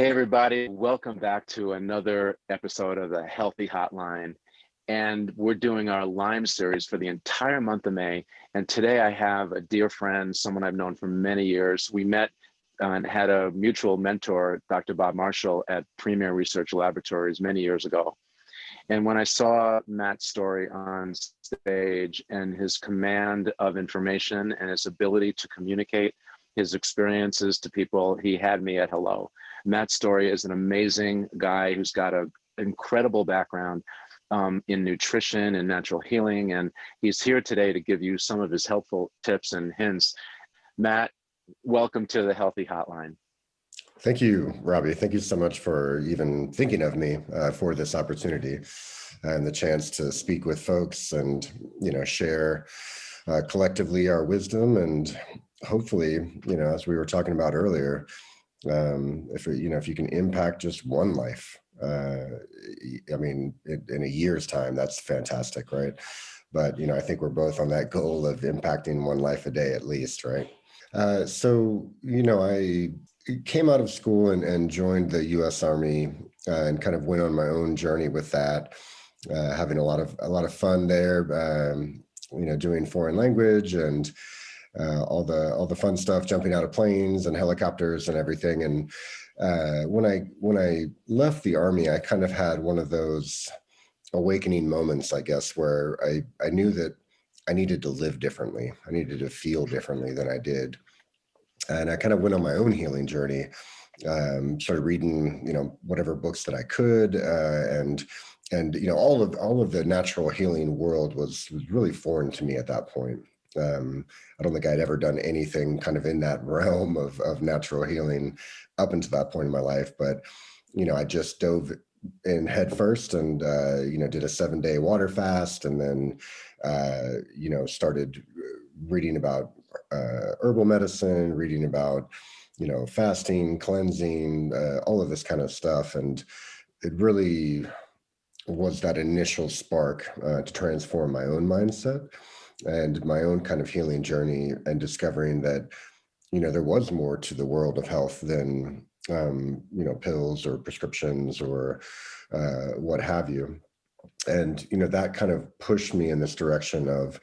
Hey, everybody. Welcome back to another episode of the Healthy Hotline. And we're doing our Lyme series for the entire month of May. And today I have a dear friend, someone I've known for many years. We met and had a mutual mentor, Dr. Bob Marshall, at Premier Research Laboratories many years ago. And when I saw Matt Storey on stage and his command of information and his ability to communicate his experiences to people, he had me at hello. Matt Storey is an amazing guy who's got an incredible background in nutrition and natural healing. And he's here today to give you some of his helpful tips and hints. Matt, welcome to the Healthy Hotline. Thank you, Robbie. Thank you so much for even thinking of me for this opportunity and the chance to speak with folks and, share collectively our wisdom and hopefully, as we were talking about earlier, if you can impact just one life, in a year's time, that's fantastic, right? But, I think we're both on that goal of impacting one life a day at least, right? I came out of school and joined the U.S. Army and kind of went on my own journey with that, having a lot of fun there, doing foreign language and all the fun stuff, jumping out of planes and helicopters and everything. And when I left the Army, I kind of had one of those awakening moments, I guess, where I knew that I needed to live differently. I needed to feel differently than I did. And I kind of went on my own healing journey, started reading, whatever books that I could, and all of the natural healing world was really foreign to me at that point. I don't think I'd ever done anything kind of in that realm of natural healing up until that point in my life. But, I just dove in head first and, did a 7-day water fast and then, started reading about herbal medicine, reading about, fasting, cleansing, all of this kind of stuff. And it really was that initial spark to transform my own mindset and my own kind of healing journey and discovering that, there was more to the world of health than, pills or prescriptions or what have you. And, that kind of pushed me in this direction of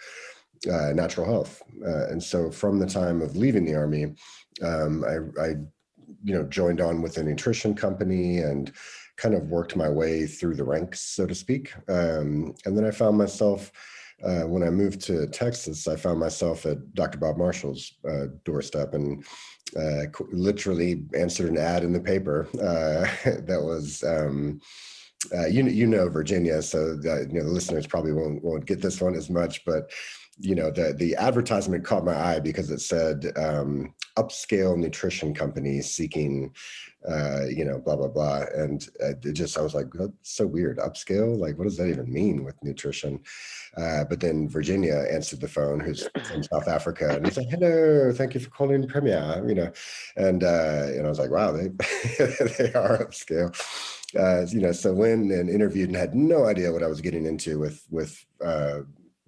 natural health. And so from the time of leaving the Army, I joined on with a nutrition company and kind of worked my way through the ranks, so to speak. And then I found myself, when I moved to Texas, I found myself at Dr. Bob Marshall's doorstep and literally answered an ad in the paper that was, Virginia, so the listeners probably won't get this one as much, but the advertisement caught my eye because it said upscale nutrition company seeking, blah, blah, blah. And I was like, that's so weird. Upscale? Like, what does that even mean with nutrition? But then Virginia answered the phone, who's from South Africa. And he said, hello, thank you for calling Premier, and I was like, wow, they, they are upscale. So went and interviewed and had no idea what I was getting into with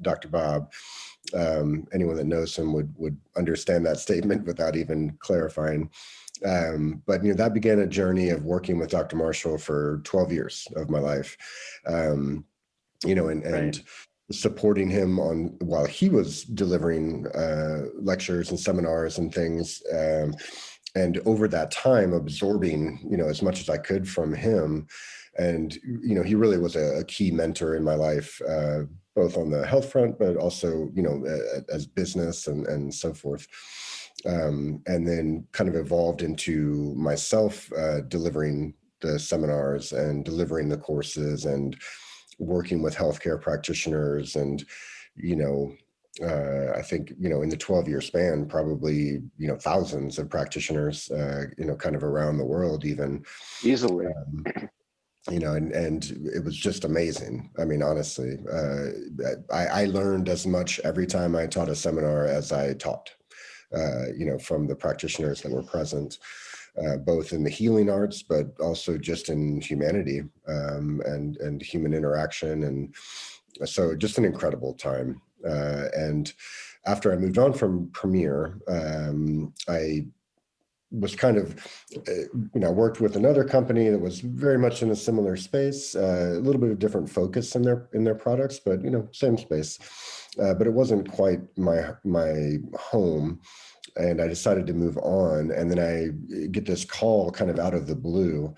Dr. Bob. Anyone that knows him would understand that statement without even clarifying. But that began a journey of working with Dr. Marshall for 12 years of my life. And Right. supporting him while he was delivering lectures and seminars and things. And over that time, absorbing, as much as I could from him. And, he really was a key mentor in my life, both on the health front, but also, as business and so forth. And then kind of evolved into myself delivering the seminars and delivering the courses and working with healthcare practitioners and, I think, in the 12-year span, probably, thousands of practitioners, kind of around the world even. Easily. And it was just amazing. I mean, honestly, I learned as much every time I taught a seminar as I taught, from the practitioners that were present, both in the healing arts, but also just in humanity and human interaction. And so just an incredible time. And after I moved on from Premier, I was kind of, worked with another company that was very much in a similar space, a little bit of different focus in their products, but same space. But it wasn't quite my home, and I decided to move on. And then I get this call kind of out of the blue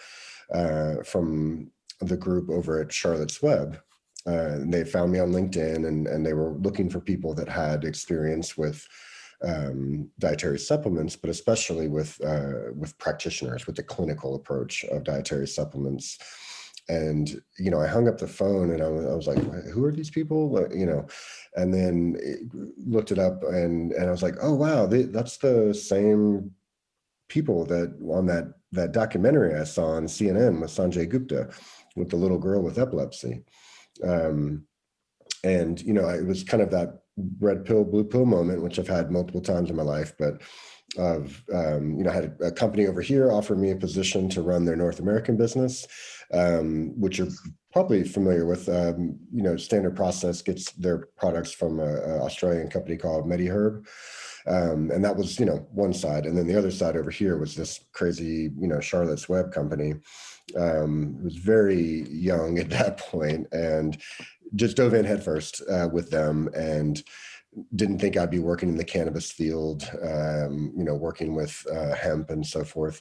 from the group over at Charlotte's Web. And they found me on LinkedIn, and they were looking for people that had experience with dietary supplements, but especially with practitioners, with the clinical approach of dietary supplements. And I hung up the phone, and I was like, "Who are these people?" And then looked it up, and I was like, "Oh wow, that's the same people that on that documentary I saw on CNN with Sanjay Gupta, with the little girl with epilepsy." And it was kind of that red pill, blue pill moment, which I've had multiple times in my life. But I had a company over here offer me a position to run their North American business, which you're probably familiar with. Standard Process gets their products from an Australian company called MediHerb. And that was, one side. And then the other side over here was this crazy, Charlotte's Web company. It was very young at that point, and just dove in headfirst with them, and didn't think I'd be working in the cannabis field, working with hemp and so forth.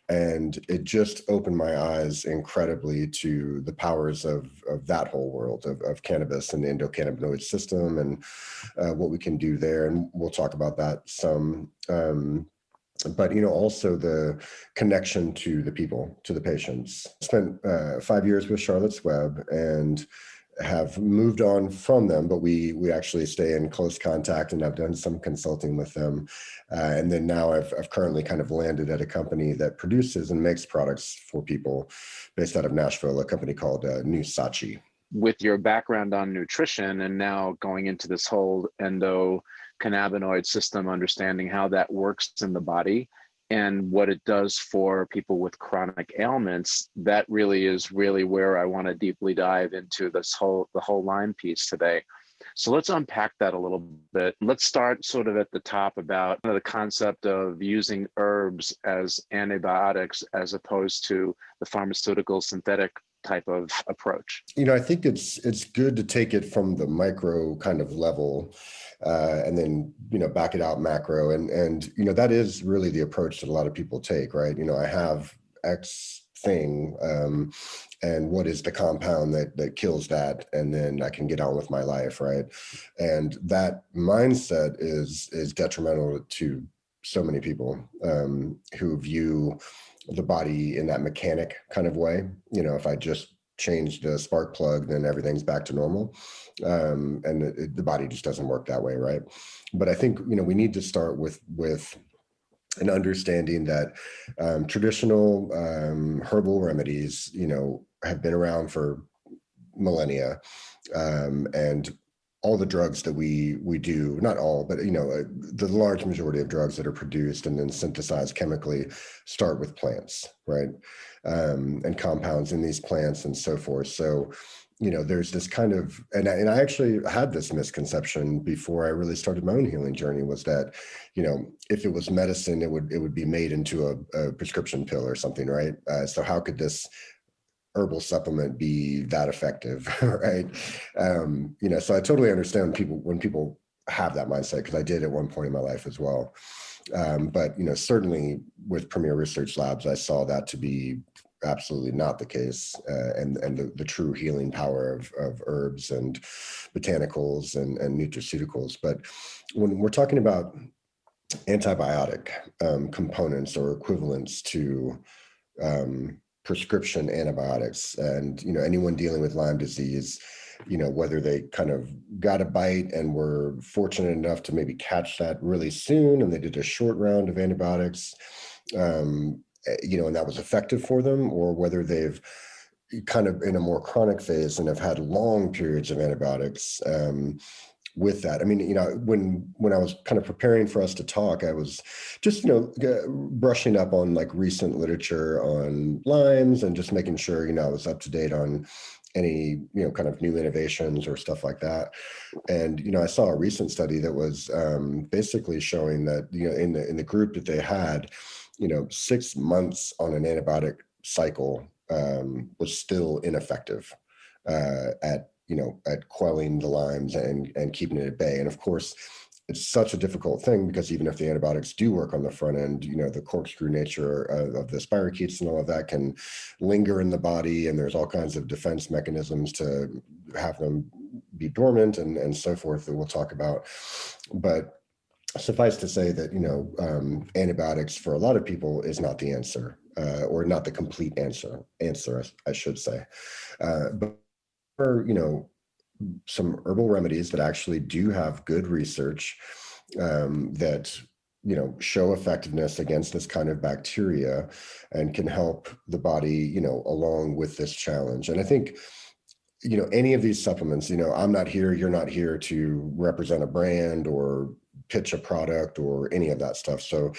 And it just opened my eyes incredibly to the powers of that whole world of cannabis and the endocannabinoid system, and what we can do there. And we'll talk about that some. But also the connection to the people, to the patients. Spent 5 years with Charlotte's Web, and have moved on from them, but we actually stay in close contact, and I've done some consulting with them. And then now I've currently kind of landed at a company that produces and makes products for people based out of Nashville, a company called Nutraceuticals. With your background on nutrition, and now going into this whole endocannabinoid system, understanding how that works in the body and what it does for people with chronic ailments, that really is where I want to deeply dive into the whole Lyme piece today. So let's unpack that a little bit. Let's start sort of at the top about the concept of using herbs as antibiotics as opposed to the pharmaceutical synthetic type of approach. I think it's good to take it from the micro kind of level, and then back it out macro, and that is really the approach that a lot of people take, right? I have X thing, and what is the compound that kills that, and then I can get on with my life, right? And that mindset is detrimental to so many people who view the body in that mechanic kind of way. If I just change the spark plug, then everything's back to normal. And the body just doesn't work that way, right? But I think, we need to start with an understanding that traditional herbal remedies, have been around for millennia. And all the drugs that we do, not all, but the large majority of drugs that are produced and then synthesized chemically start with plants, right? And compounds in these plants and so forth. So, there's this kind of, and I actually had this misconception before I really started my own healing journey, was that, if it was medicine, it would be made into a prescription pill or something, right? So how could this herbal supplement be that effective, right? So I totally understand when people have that mindset, because I did at one point in my life as well. But certainly with Premier Research Labs, I saw that to be absolutely not the case, and the true healing power of herbs and botanicals and nutraceuticals. But when we're talking about antibiotic components or equivalents to prescription antibiotics, and anyone dealing with Lyme disease, whether they kind of got a bite and were fortunate enough to maybe catch that really soon, and they did a short round of antibiotics, and that was effective for them, or whether they've kind of in a more chronic phase and have had long periods of antibiotics with that. I mean, when I was kind of preparing for us to talk, I was just, brushing up on like recent literature on Lymes, and just making sure, I was up to date on any, kind of new innovations or stuff like that. And, I saw a recent study that was basically showing that, in the group that they had, 6 months on an antibiotic cycle was still ineffective at quelling the Lyme's and keeping it at bay. And of course, it's such a difficult thing because even if the antibiotics do work on the front end, the corkscrew nature of the spirochetes and all of that can linger in the body, and there's all kinds of defense mechanisms to have them be dormant and so forth that we'll talk about. But suffice to say that, antibiotics for a lot of people is not the answer, or not the complete answer, I should say. But for, some herbal remedies that actually do have good research that show effectiveness against this kind of bacteria and can help the body along with this challenge. And I think any of these supplements, I'm not here, you're not here to represent a brand or pitch a product or any of that stuff. So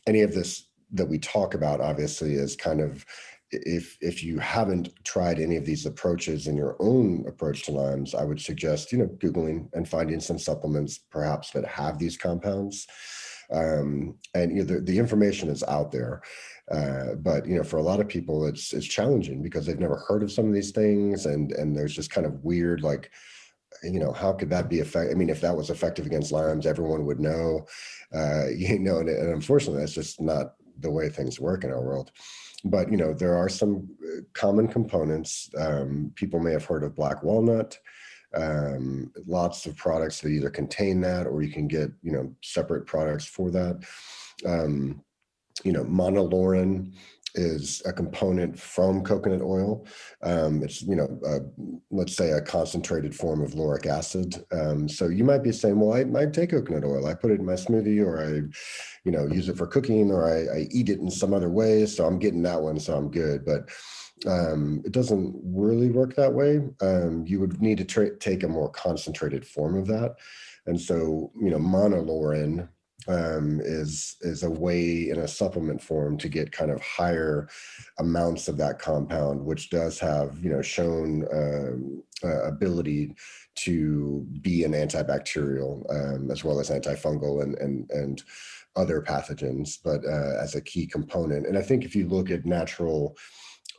any of this that we talk about obviously is kind of, if you haven't tried any of these approaches in your own approach to Lyme's, I would suggest, Googling and finding some supplements perhaps that have these compounds. And the information is out there. But for a lot of people, it's challenging because they've never heard of some of these things. And there's just kind of weird, like, how could that be effective? I mean, if that was effective against Lyme's, everyone would know, and unfortunately, that's just not the way things work in our world. But, there are some common components. People may have heard of black walnut. Lots of products that either contain that, or you can get, separate products for that. Monolaurin is a component from coconut oil. It's, let's say a concentrated form of lauric acid. So you might be saying, well, I take coconut oil. I put it in my smoothie, or I, use it for cooking, or I eat it in some other way. So I'm getting that one, so I'm good. But it doesn't really work that way. You would need to take a more concentrated form of that. And so, monolaurin is a way in a supplement form to get kind of higher amounts of that compound, which does have, shown ability to be an antibacterial as well as antifungal and other pathogens, but as a key component. And I think if you look at natural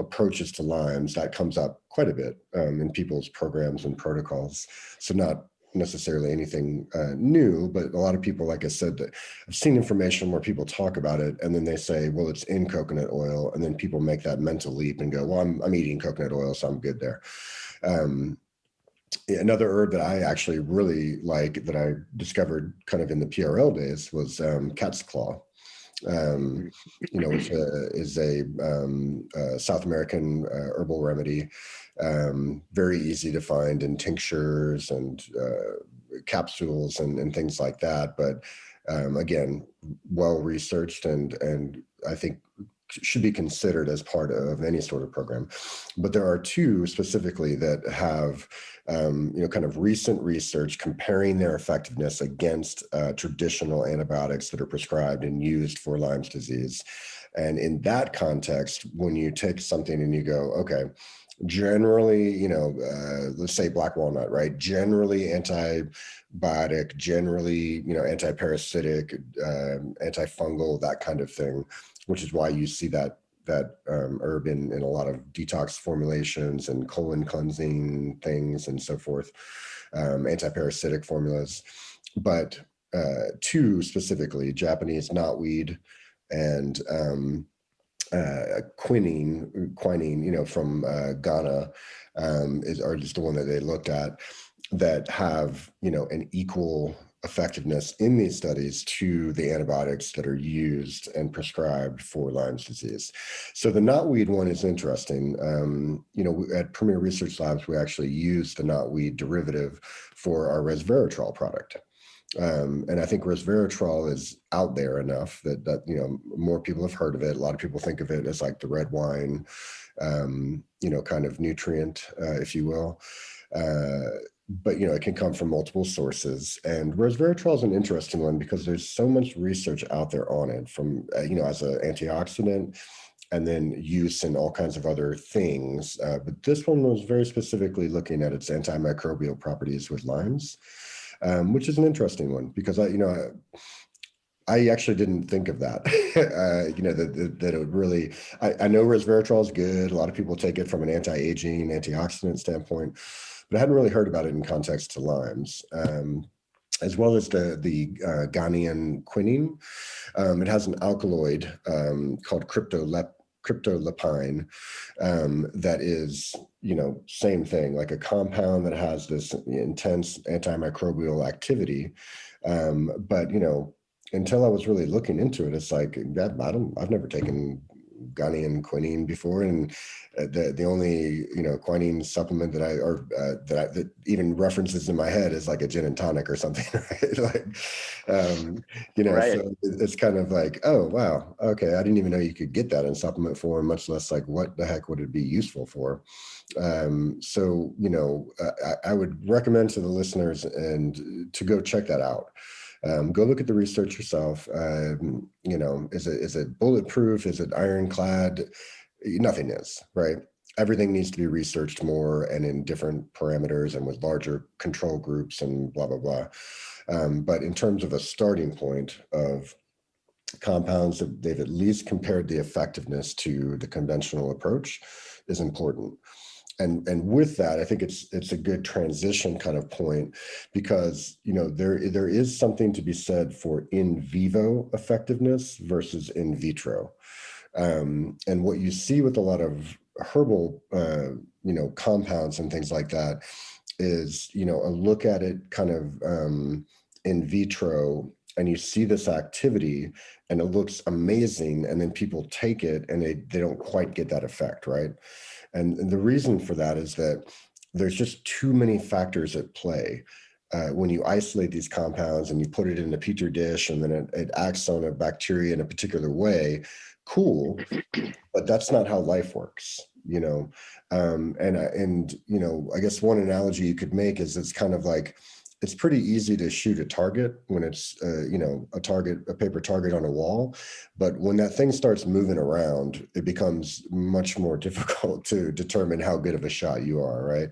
approaches to Lyme's, that comes up quite a bit in people's programs and protocols. So not necessarily anything new, but a lot of people, like I said, that I've seen information where people talk about it and then they say, well, it's in coconut oil. And then people make that mental leap and go, well, I'm eating coconut oil, so I'm good there. Another herb that I actually really like that I discovered kind of in the PRL days was cat's claw. Which is a South American herbal remedy, very easy to find in tinctures and capsules and things like that. But again, well researched and I think should be considered as part of any sort of program. But there are two specifically that have, kind of recent research comparing their effectiveness against traditional antibiotics that are prescribed and used for Lyme's disease. And in that context, when you take something and you go, okay, generally, let's say black walnut, right? Generally antibiotic, generally, antiparasitic, antifungal, that kind of thing, which is why you see that herb in a lot of detox formulations and colon cleansing things and so forth, antiparasitic formulas. But two specifically, Japanese knotweed and quinine, from Ghana, are just the one that they looked at, that have, an equal effectiveness in these studies to the antibiotics that are used and prescribed for Lyme's disease. So the knotweed one is interesting. At Premier Research Labs, we actually use the knotweed derivative for our resveratrol product. And I think resveratrol is out there enough that more people have heard of it. A lot of people think of it as like the red wine, kind of nutrient, if you will. But it can come from multiple sources. And resveratrol is an interesting one because there's so much research out there on it, from as an antioxidant, and then use in all kinds of other things. But this one was very specifically looking at its antimicrobial properties with Lyme's. Which is an interesting one because I I actually didn't think of that. That it would really, I know resveratrol is good. A lot of people take it from an anti-aging, antioxidant standpoint, but I hadn't really heard about it in context to limes. As well as the Ghanaian quinine. It has an alkaloid called cryptolepine that is, same thing, like a compound that has this intense antimicrobial activity. But until I was really looking into it, it's like I've never taken Ghanaian quinine before, and the only quinine supplement that even references in my head is like a gin and tonic or something, right? Like, Right. so it's kind of like, oh wow, okay, I didn't even know you could get that in supplement form, much less like what the heck would it be useful for. So I would recommend to the listeners and to go check that out. Go look at the research yourself. Is it bulletproof? Is it ironclad? Nothing is, right? Everything needs to be researched more and in different parameters and with larger control groups and blah, blah, blah. But in terms of a starting point of compounds that they've at least compared the effectiveness to the conventional approach is important. And with that, I think it's a good transition kind of point, because there is something to be said for in vivo effectiveness versus in vitro. And what you see with a lot of herbal compounds and things like that is a look at it kind of in vitro, and you see this activity and it looks amazing, and then people take it and they don't quite get that effect, right? And the reason for that is that there's just too many factors at play. When you isolate these compounds and you put it in a petri dish and then it acts on a bacteria in a particular way, cool, but that's not how life works, I guess one analogy you could make is it's kind of like, it's pretty easy to shoot a target when it's a paper target on a wall, but when that thing starts moving around, it becomes much more difficult to determine how good of a shot you are, right?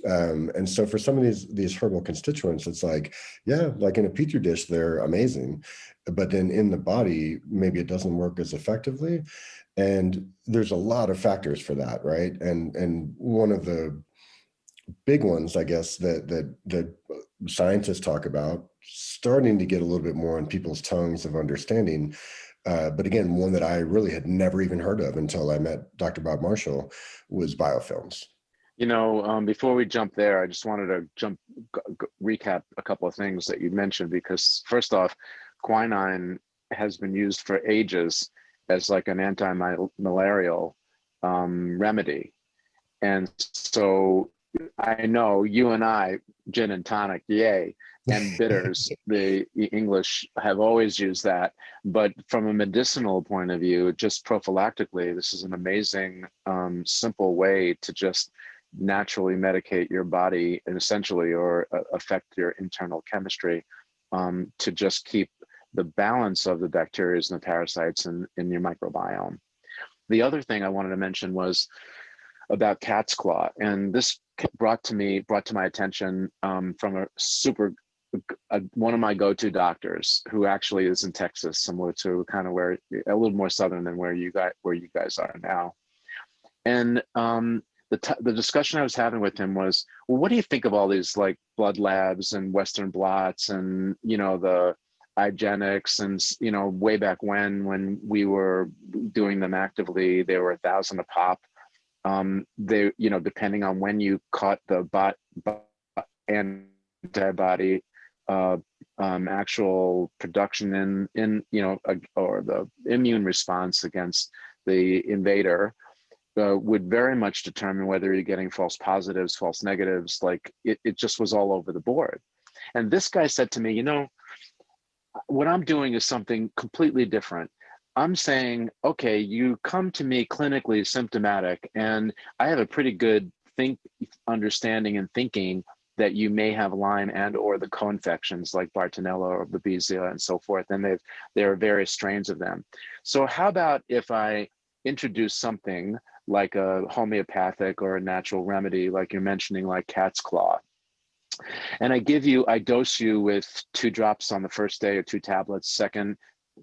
And so for some of these herbal constituents, it's like, yeah, like in a petri dish, they're amazing, but then in the body, maybe it doesn't work as effectively. And there's a lot of factors for that, right? And one of the big ones, I guess, that scientists talk about, starting to get a little bit more on people's tongues of understanding. But again, one that I really had never even heard of until I met Dr. Bob Marshall, was biofilms. Before we jump there, I just wanted to recap a couple of things that you mentioned, because first off, quinine has been used for ages as like an anti-malarial remedy. And so I know you and I, gin and tonic, yay, and bitters, the English have always used that. But from a medicinal point of view, just prophylactically, this is an amazing, simple way to just naturally medicate your body, and essentially, or affect your internal chemistry, to just keep the balance of the bacteria and the parasites in your microbiome. The other thing I wanted to mention was about cat's claw, and this brought to my attention from one of my go-to doctors, who actually is in Texas, similar to kind of where, a little more southern than where you guys are now. And the discussion I was having with him was, well, what do you think of all these like blood labs and Western blots and the IGenics, and way back when we were doing them actively, they were $1,000 a pop. They, depending on when you caught the antibody actual production or the immune response against the invader, would very much determine whether you're getting false positives, false negatives. Like it just was all over the board. And this guy said to me, what I'm doing is something completely different. I'm saying, okay, you come to me clinically symptomatic, and I have a pretty good understanding and thinking that you may have Lyme and or the co-infections like Bartonella or Babesia and so forth. And there are various strains of them. So how about if I introduce something like a homeopathic or a natural remedy, like you're mentioning, like cat's claw, and I dose you with 2 drops on the first day, or 2 tablets. Second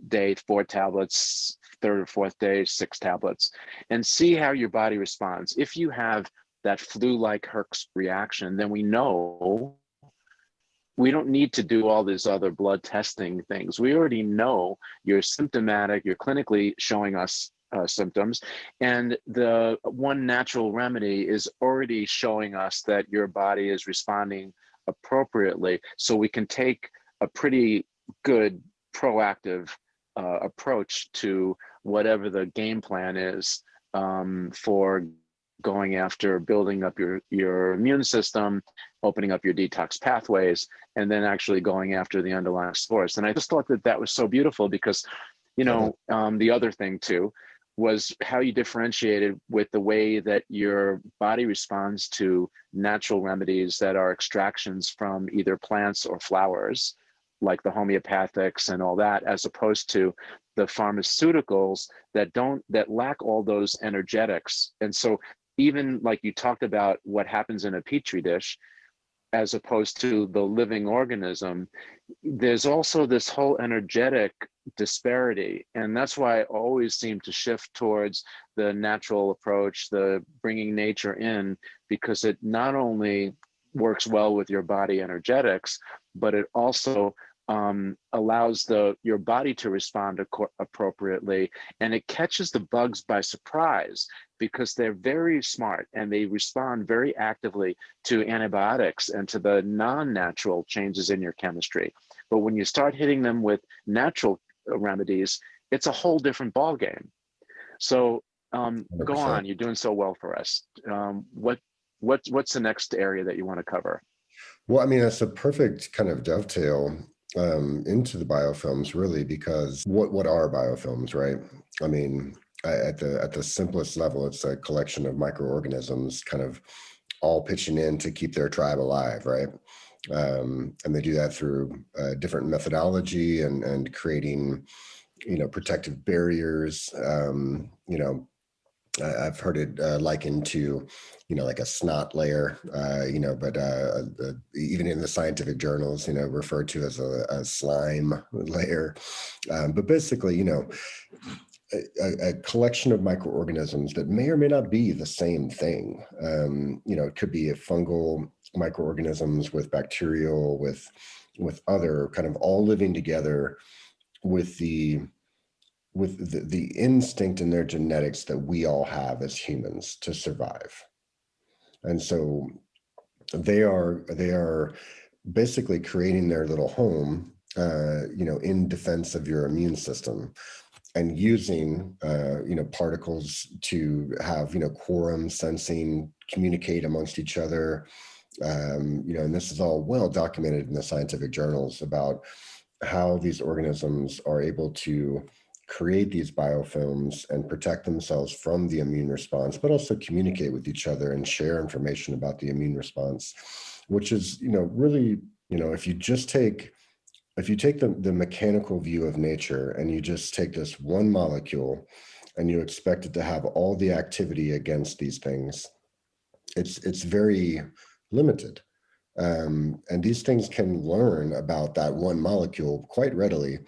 day 4 tablets, third or fourth day 6 tablets, and see how your body responds. If you have that flu-like Herx reaction, then we know we don't need to do all these other blood testing things. We already know you're symptomatic, you're clinically showing us symptoms, and the one natural remedy is already showing us that your body is responding appropriately. So we can take a pretty good proactive approach to whatever the game plan is for going after building up your immune system, opening up your detox pathways, and then actually going after the underlying source. And I just thought that that was so beautiful because, you know, the other thing too was how you differentiated with the way that your body responds to natural remedies that are extractions from either plants or flowers, like the homeopathics and all that, as opposed to the pharmaceuticals that lack all those energetics. And so even like you talked about what happens in a petri dish, as opposed to the living organism, there's also this whole energetic disparity. And that's why I always seem to shift towards the natural approach, the bringing nature in, because it not only works well with your body energetics, but it also allows your body to respond appropriately, and it catches the bugs by surprise because they're very smart and they respond very actively to antibiotics and to the non-natural changes in your chemistry. But when you start hitting them with natural remedies, it's a whole different ball game. So go on, you're doing so well for us. What's the next area that you want to cover? Well, I mean, that's a perfect kind of dovetail into the biofilms, really, because what are biofilms, right? I mean, at the simplest level, it's a collection of microorganisms kind of all pitching in to keep their tribe alive, right? And they do that through different methodology and creating, you know, protective barriers. You know, I've heard it likened to, you know, like a snot layer, you know, but even in the scientific journals, you know, referred to as a slime layer. But basically, you know, a collection of microorganisms that may or may not be the same thing. You know, it could be a fungal microorganisms with bacterial, with other kind of all living together with the instinct in their genetics that we all have as humans to survive. And so they are basically creating their little home, you know, in defense of your immune system, and using, you know, particles to have, you know, quorum sensing, communicate amongst each other. You know, and this is all well documented in the scientific journals about how these organisms are able to create these biofilms and protect themselves from the immune response, but also communicate with each other and share information about the immune response, which is, you know, really, you know, if you take the mechanical view of nature and you just take this one molecule and you expect it to have all the activity against these things, it's very limited. And these things can learn about that one molecule quite readily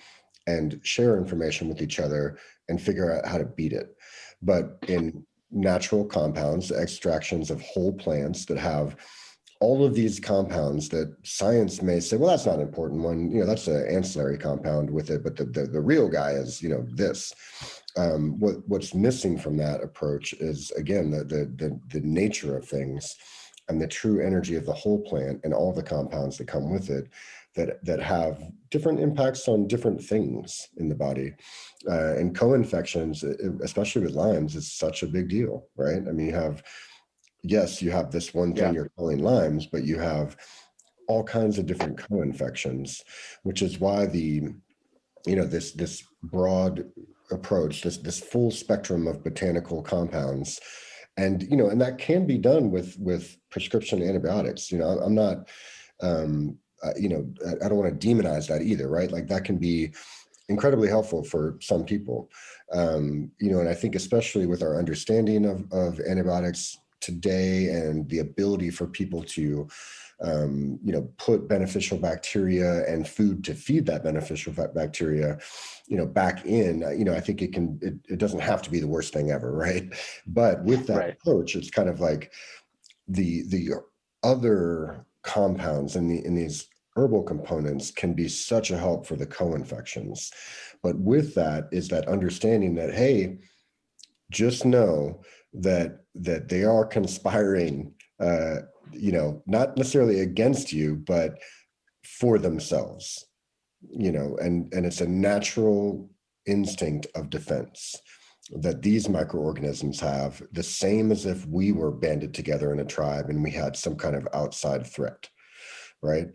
and share information with each other and figure out how to beat it. But in natural compounds, extractions of whole plants that have all of these compounds that science may say, well, that's not an important one, you know, that's an ancillary compound with it, but the real guy is, you know, this. What's missing from that approach is, again, the nature of things and the true energy of the whole plant and all the compounds that come with it that have different impacts on different things in the body. And co-infections, especially with Lyme's, is such a big deal, right? I mean, you have this one thing you're calling Lyme's, but you have all kinds of different co-infections, which is why this broad approach, this full spectrum of botanical compounds, and that can be done with prescription antibiotics. I'm not, I don't want to demonize that either, right? Like that can be incredibly helpful for some people, and I think especially with our understanding of antibiotics today and the ability for people to put beneficial bacteria and food to feed that beneficial bacteria, back in, I think it doesn't have to be the worst thing ever, right? But with that Right. approach, it's kind of like the other compounds in these herbal components can be such a help for the co-infections. But with that is that understanding that, hey, just know that they are conspiring, not necessarily against you, but for themselves, and it's a natural instinct of defense that these microorganisms have, the same as if we were banded together in a tribe and we had some kind of outside threat, right?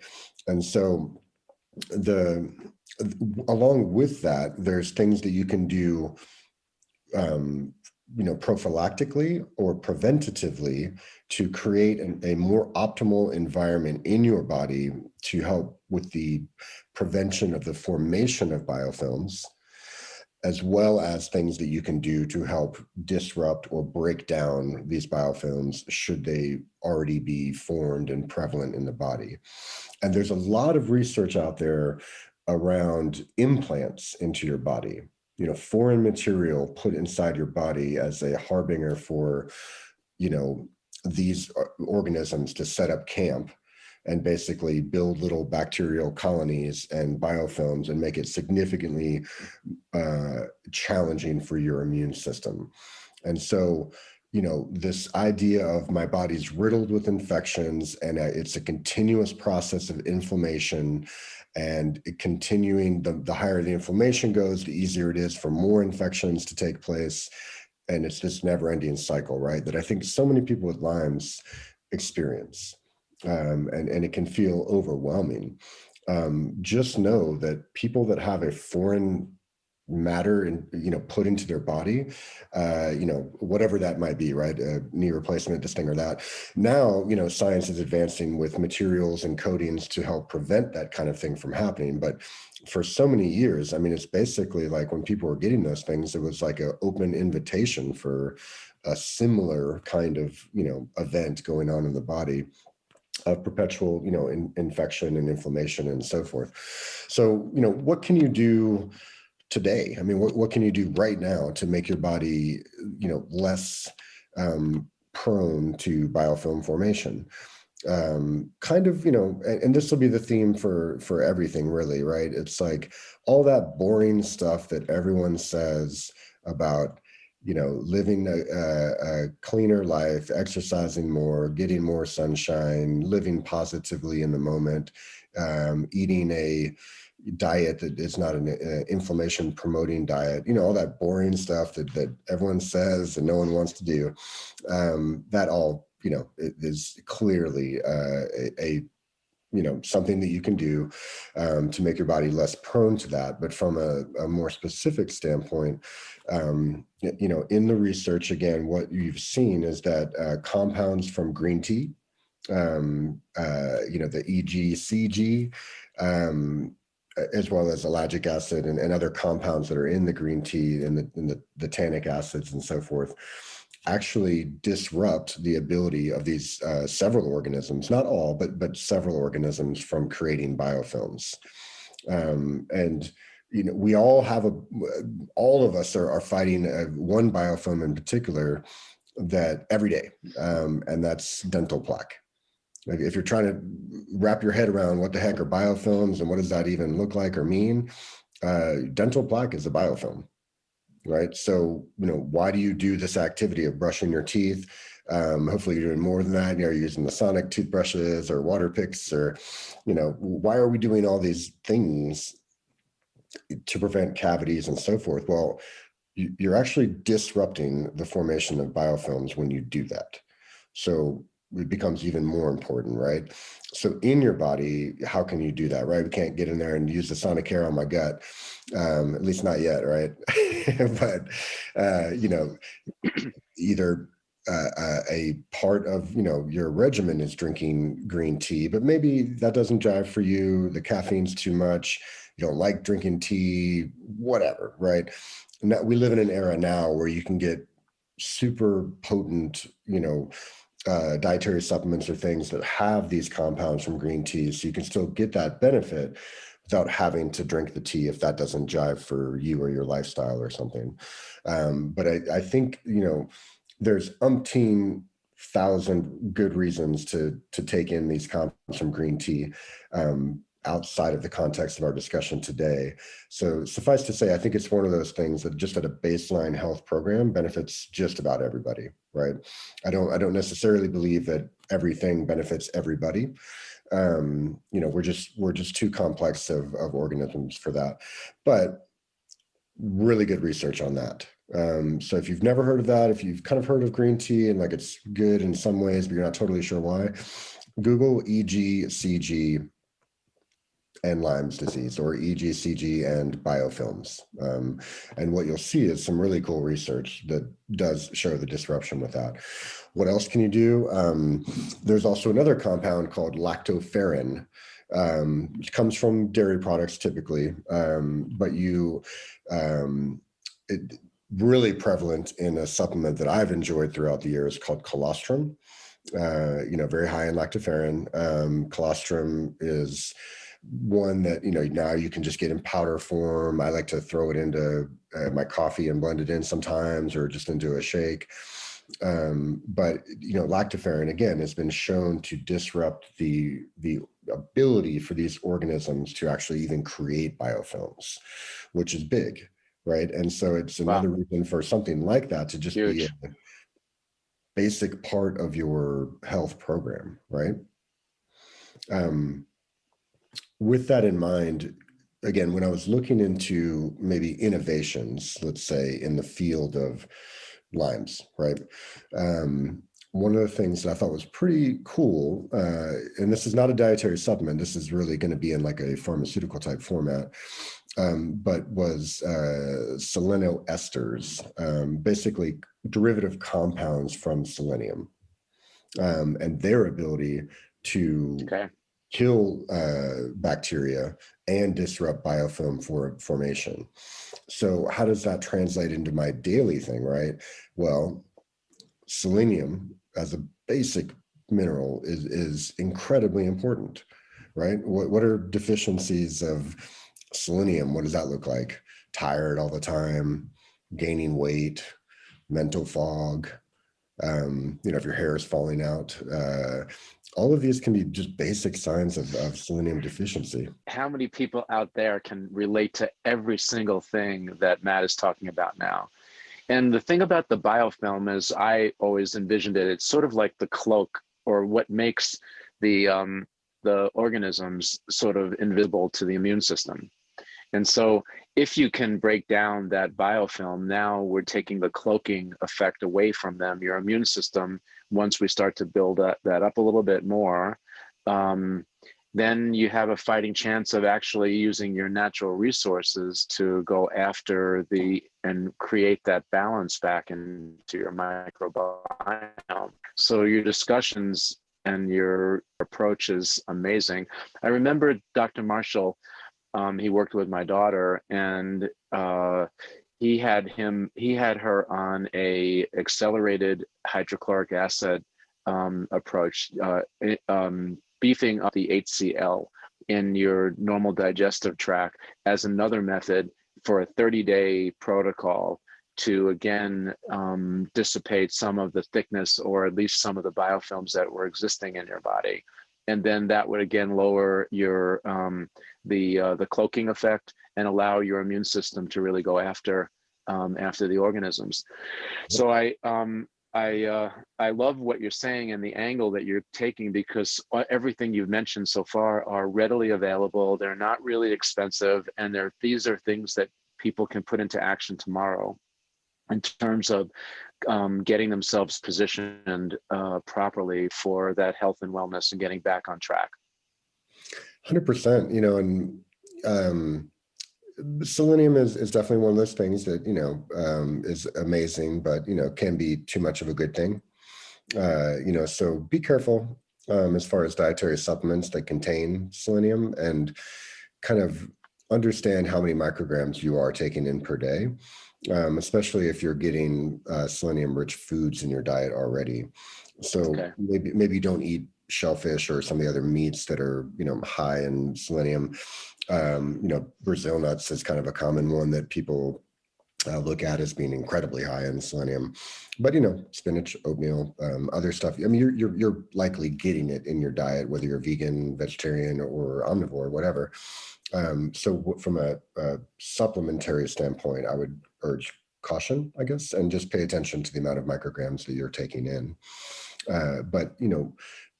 And so the along with that, there's things that you can do, prophylactically or preventatively to create a more optimal environment in your body to help with the prevention of the formation of biofilms, as well as things that you can do to help disrupt or break down these biofilms should they already be formed and prevalent in the body. And there's a lot of research out there around implants into your body, foreign material put inside your body as a harbinger for, these organisms to set up camp and basically build little bacterial colonies and biofilms and make it significantly challenging for your immune system. And so, this idea of my body's riddled with infections and it's a continuous process of inflammation, and continuing, the higher the inflammation goes, the easier it is for more infections to take place. And it's this never ending cycle, right? That I think so many people with Lyme's experience. And it can feel overwhelming. Just know that people that have a foreign matter and put into their body, whatever that might be, right? A knee replacement, this thing or that. Now, science is advancing with materials and coatings to help prevent that kind of thing from happening. But for so many years, I mean, it's basically like when people were getting those things, it was like an open invitation for a similar kind of, event going on in the body of perpetual, infection and inflammation and so forth. So, what can you do today? I mean, what can you do right now to make your body, less prone to biofilm formation? Kind of, and this will be the theme for everything, really, right? It's like all that boring stuff that everyone says about, living a cleaner life, exercising more, getting more sunshine, living positively in the moment, eating a diet that is not an inflammation promoting diet, all that boring stuff that everyone says and no one wants to do. That all, it is clearly something that you can do to make your body less prone to that. But from a more specific standpoint, in the research, again, what you've seen is that compounds from green tea, the EGCG, as well as ellagic acid and other compounds that are in the green tea and the tannic acids and so forth, actually disrupt the ability of these several organisms, not all, but several organisms, from creating biofilms. And we all have all of us are fighting one biofilm in particular that every day, and that's dental plaque. Like, if you're trying to wrap your head around what the heck are biofilms and what does that even look like or mean, dental plaque is a biofilm, right? So, why do you do this activity of brushing your teeth? Hopefully you're doing more than that. You're using the sonic toothbrushes or water picks, or, why are we doing all these things to prevent cavities and so forth? Well, you're actually disrupting the formation of biofilms when you do that. So it becomes even more important, right? So in your body, how can you do that, right? We can't get in there and use the Sonicare on my gut, at least not yet, right? But, either a part of, your regimen is drinking green tea, but maybe that doesn't jive for you. The caffeine's too much. You don't like drinking tea, whatever, right? Now, we live in an era now where you can get super potent, dietary supplements or things that have these compounds from green tea, so you can still get that benefit without having to drink the tea if that doesn't jive for you or your lifestyle or something. But I think, there's umpteen thousand good reasons to take in these compounds from green tea, outside of the context of our discussion today. So suffice to say, I think it's one of those things that just at a baseline health program benefits just about everybody, right? I don't necessarily believe that everything benefits everybody. We're just too complex of organisms for that. But really good research on that. So if you've never heard of that, if you've kind of heard of green tea and like it's good in some ways, but you're not totally sure why, Google EGCG and Lyme's disease, or EGCG and biofilms. And what you'll see is some really cool research that does show the disruption with that. What else can you do? There's also another compound called lactoferrin, which comes from dairy products typically, but it really prevalent in a supplement that I've enjoyed throughout the years called colostrum. Very high in lactoferrin. Colostrum is one that, now you can just get in powder form. I like to throw it into my coffee and blend it in sometimes, or just into a shake. But lactoferrin, again, has been shown to disrupt the ability for these organisms to actually even create biofilms, which is big, right? And so it's another reason for something like that to just be a basic part of your health program, right? With that in mind, again, when I was looking into maybe innovations, let's say in the field of limes, right? One of the things that I thought was pretty cool, and this is not a dietary supplement, this is really going to be in like a pharmaceutical type format, but was selenoesters, basically derivative compounds from selenium, and their ability to kill bacteria and disrupt biofilm formation. So how does that translate into my daily thing, right? Well, selenium as a basic mineral is incredibly important, right? What are deficiencies of selenium? What does that look like? Tired all the time, gaining weight, mental fog, if your hair is falling out, all of these can be just basic signs of selenium deficiency. How many people out there can relate to every single thing that Matt is talking about now? And the thing about the biofilm is, I always envisioned it, it's sort of like the cloak, or what makes the organisms sort of invisible to the immune system. And so if you can break down that biofilm, now we're taking the cloaking effect away from them. Your immune system, once we start to build that up a little bit more, then you have a fighting chance of actually using your natural resources to go after and create that balance back into your microbiome. So your discussions and your approach is amazing. I remember Dr. Marshall, he worked with my daughter, and he had her on a accelerated hydrochloric acid approach, beefing up the HCl in your normal digestive tract as another method for a 30-day protocol to, again, dissipate some of the thickness, or at least some of the biofilms that were existing in your body. And then that would again lower your the cloaking effect and allow your immune system to really go after the organisms. So I love what you're saying and the angle that you're taking, because everything you've mentioned so far are readily available. They're not really expensive, and these are things that people can put into action tomorrow in terms of getting themselves positioned properly for that health and wellness and getting back on track. 100%, and selenium is definitely one of those things that, is amazing, but, can be too much of a good thing. So be careful as far as dietary supplements that contain selenium, and kind of understand how many micrograms you are taking in per day, especially if you're getting selenium-rich foods in your diet already. So Okay. maybe you don't eat shellfish or some of the other meats that are, high in selenium. Brazil nuts is kind of a common one that people look at as being incredibly high in selenium, but spinach, oatmeal, other stuff. I mean, you're likely getting it in your diet, whether you're vegan, vegetarian, or omnivore, whatever. So from a supplementary standpoint, I would urge caution, I guess, and just pay attention to the amount of micrograms that you're taking in. But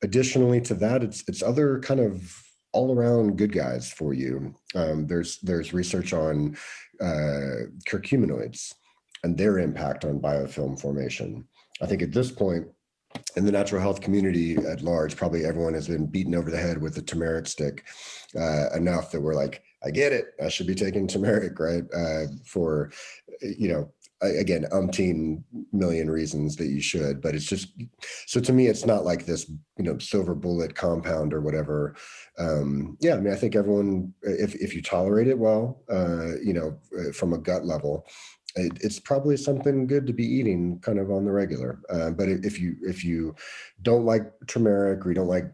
additionally to that, it's other kind of all around good guys for you. There's research on curcuminoids and their impact on biofilm formation. I think at this point, in the natural health community at large, probably everyone has been beaten over the head with the turmeric stick enough that we're like, I get it. I should be taking turmeric, right? For, again, umpteen million reasons that you should, but it's just, so to me, it's not like this, silver bullet compound or whatever. Yeah, I mean, I think everyone, if you tolerate it well, from a gut level, it's probably something good to be eating kind of on the regular. But if you don't like turmeric, or you don't like,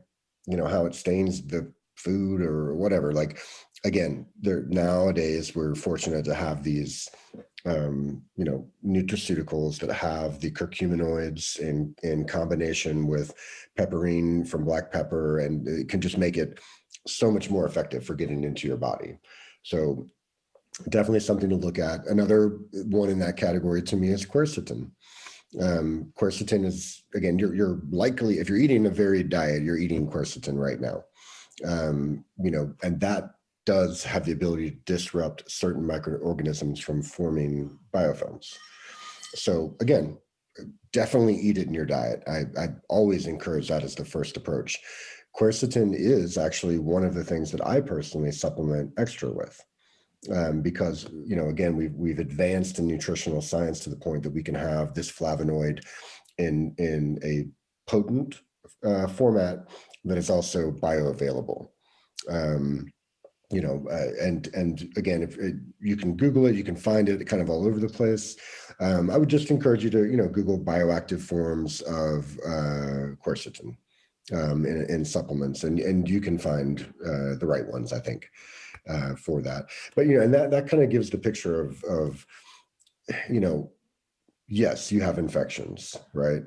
how it stains the food or whatever, like, again, nowadays we're fortunate to have these, nutraceuticals that have the curcuminoids in combination with pepperine from black pepper, and it can just make it so much more effective for getting into your body. So definitely something to look at. Another one in that category to me is quercetin. Quercetin is, again, you're likely, if you're eating a varied diet, you're eating quercetin right now. And that does have the ability to disrupt certain microorganisms from forming biofilms. So again, definitely eat it in your diet. I always encourage that as the first approach. Quercetin is actually one of the things that I personally supplement extra with. Because again, we've advanced in nutritional science to the point that we can have this flavonoid in a potent format that is also bioavailable. And again, if you can Google it, you can find it kind of all over the place. I would just encourage you to Google bioactive forms of quercetin in supplements, and you can find the right ones, I think. For that. But, and that kind of gives the picture of, yes, you have infections, right?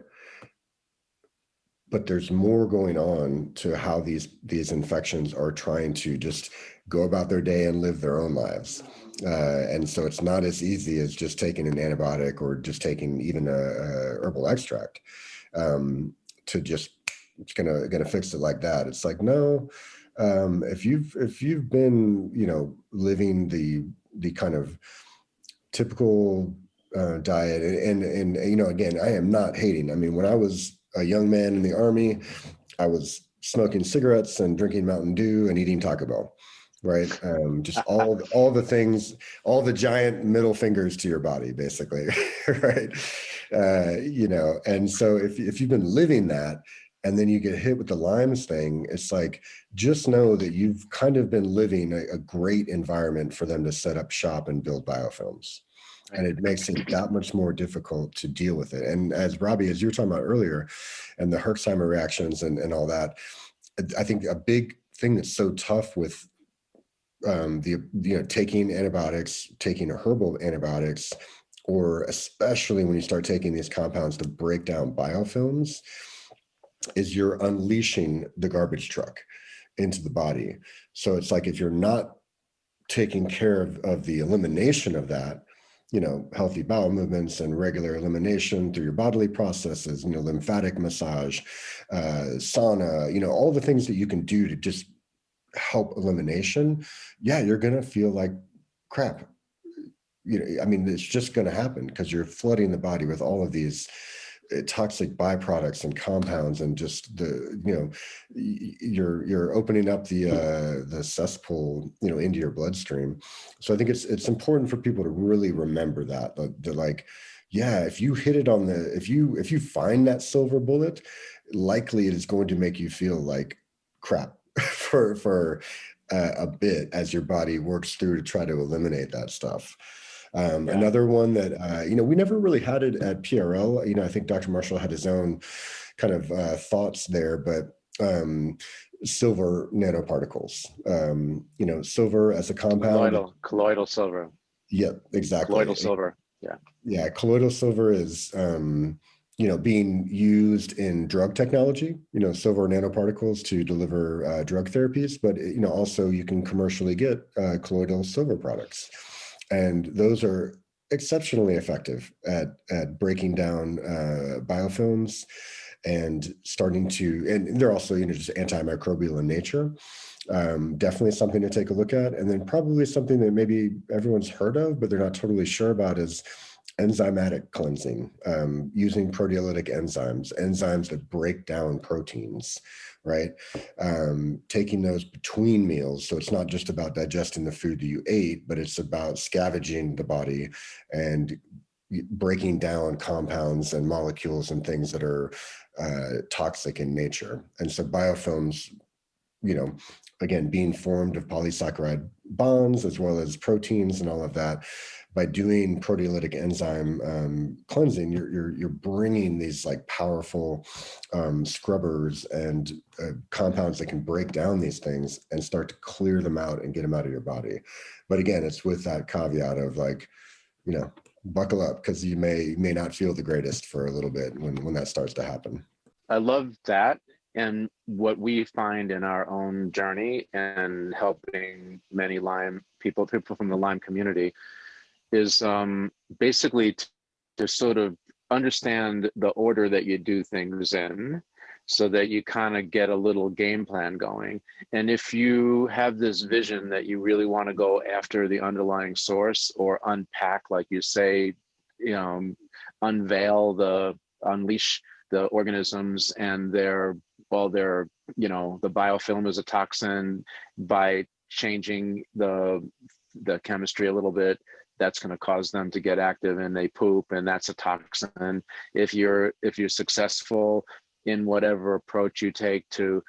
But there's more going on to how these infections are trying to just go about their day and live their own lives. And so it's not as easy as just taking an antibiotic or just taking even a herbal extract to just, it's gonna fix it like that. It's like, no, if you've been living the kind of typical diet, and again, I am not hating. I mean, when I was a young man in the Army, I was smoking cigarettes and drinking Mountain Dew and eating Taco Bell, right? Just all the things, all the giant middle fingers to your body, basically, right? And so if you've been living that, and then you get hit with the limes thing, it's like, just know that you've kind of been living a great environment for them to set up shop and build biofilms. Right. And it makes it that much more difficult to deal with it. And as Robbie, as you were talking about earlier, and the Herxheimer reactions and all that, I think a big thing that's so tough with taking antibiotics, taking herbal antibiotics, or especially when you start taking these compounds to break down biofilms, is you're unleashing the garbage truck into the body. So it's like, if you're not taking care of the elimination of that, healthy bowel movements and regular elimination through your bodily processes, lymphatic massage, sauna, all the things that you can do to just help elimination, yeah, you're going to feel like crap. I mean, it's just going to happen because you're flooding the body with all of these toxic byproducts and compounds, and just you're opening up the cesspool into your bloodstream. So I think it's important for people to really remember that like, yeah, if you hit it on if you find that silver bullet, likely it is going to make you feel like crap for a bit as your body works through to try to eliminate that stuff. Yeah. Another one that, we never really had it at PRL. I think Dr. Marshall had his own kind of thoughts there, but silver nanoparticles, silver as a compound. Colloidal silver. Yep, Colloidal exactly. silver. Yeah. Yeah, colloidal silver is, being used in drug technology, silver nanoparticles to deliver drug therapies, but, also you can commercially get colloidal silver products. And those are exceptionally effective at breaking down biofilms and and they're also, just antimicrobial in nature. Definitely something to take a look at. And then probably something that maybe everyone's heard of, but they're not totally sure about is enzymatic cleansing, using proteolytic enzymes that break down proteins, right? Taking those between meals. So it's not just about digesting the food that you ate, but it's about scavenging the body and breaking down compounds and molecules and things that are toxic in nature. And so biofilms, again, being formed of polysaccharide bonds as well as proteins and all of that. By doing proteolytic enzyme cleansing, you're bringing these like powerful scrubbers and compounds that can break down these things and start to clear them out and get them out of your body. But again, it's with that caveat of like, buckle up, because you may not feel the greatest for a little bit when that starts to happen. I love that. And what we find in our own journey and helping many Lyme people from the Lyme community is basically to sort of understand the order that you do things in, so that you kind of get a little game plan going. And if you have this vision that you really want to go after the underlying source, or unpack, like you say, unleash the organisms and the biofilm is a toxin, by changing the chemistry a little bit, that's going to cause them to get active and they poop, and that's a toxin. If you're successful in whatever approach you take to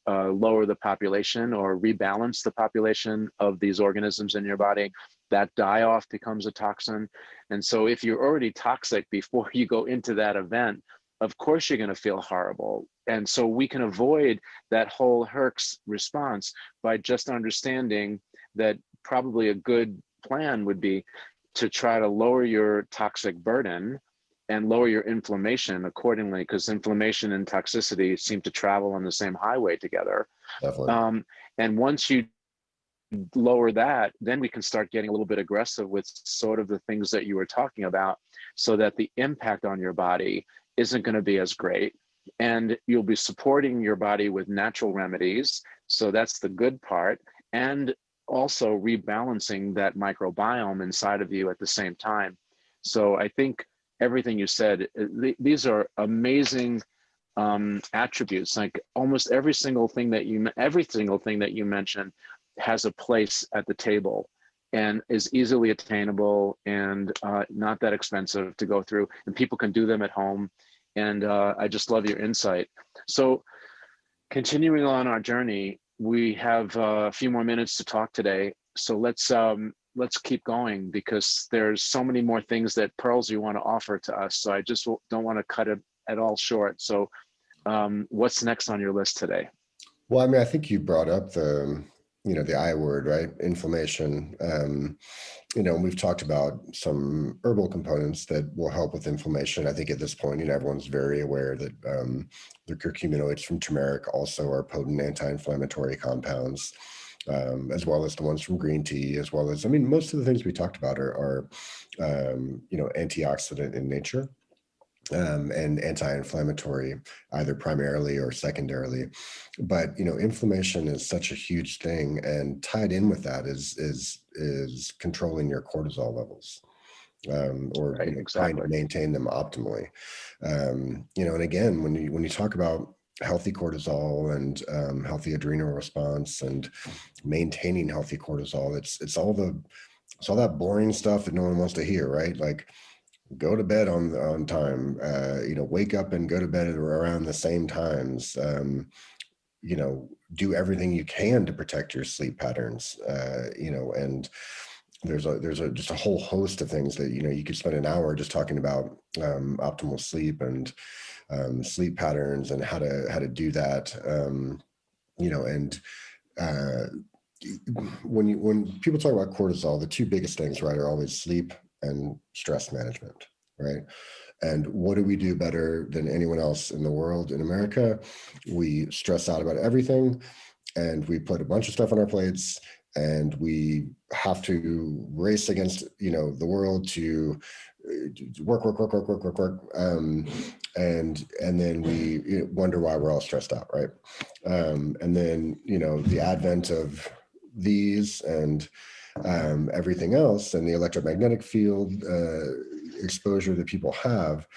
lower the population or rebalance the population of these organisms in your body, that die-off becomes a toxin. And so if you're already toxic before you go into that event, of course you're going to feel horrible. And so we can avoid that whole Herx response by just understanding that probably a good plan would be to try to lower your toxic burden and lower your inflammation accordingly, because inflammation and toxicity seem to travel on the same highway together. Definitely. And once you lower that, then we can start getting a little bit aggressive with sort of the things that you were talking about, so that the impact on your body isn't going to be as great. And you'll be supporting your body with natural remedies. So that's the good part. And also rebalancing that microbiome inside of you at the same time. So I think everything you said, these are amazing attributes. Like almost every single thing that you mentioned has a place at the table and is easily attainable and not that expensive to go through, and people can do them at home. And I just love your insight. So continuing on our journey, we have a few more minutes to talk today. So let's keep going, because there's so many more things that Pearls you want to offer to us. So I just don't want to cut it at all short. So what's next on your list today? Well, I mean, I think you brought up the I word, right? Inflammation. We've talked about some herbal components that will help with inflammation. I think at this point, everyone's very aware that the curcuminoids from turmeric also are potent anti-inflammatory compounds, as well as the ones from green tea, as well as, most of the things we talked about are antioxidant in nature. And anti-inflammatory, either primarily or secondarily. But inflammation is such a huge thing, and tied in with that is controlling your cortisol levels, or Right, trying exactly. to maintain them optimally. And again, when you talk about healthy cortisol and healthy adrenal response and maintaining healthy cortisol, it's all that boring stuff that no one wants to hear, right? Like, go to bed on time, wake up and go to bed around the same times, do everything you can to protect your sleep patterns, and there's just a whole host of things that, you could spend an hour just talking about optimal sleep and sleep patterns and how to do that, and uh, when people talk about cortisol, the two biggest things, right, are always sleep and stress management, right? And what do we do better than anyone else in the world? In America, we stress out about everything, and we put a bunch of stuff on our plates, and we have to race against, the world to work, and then we wonder why we're all stressed out, right? And then the advent of these and everything else, and the electromagnetic field exposure that people have,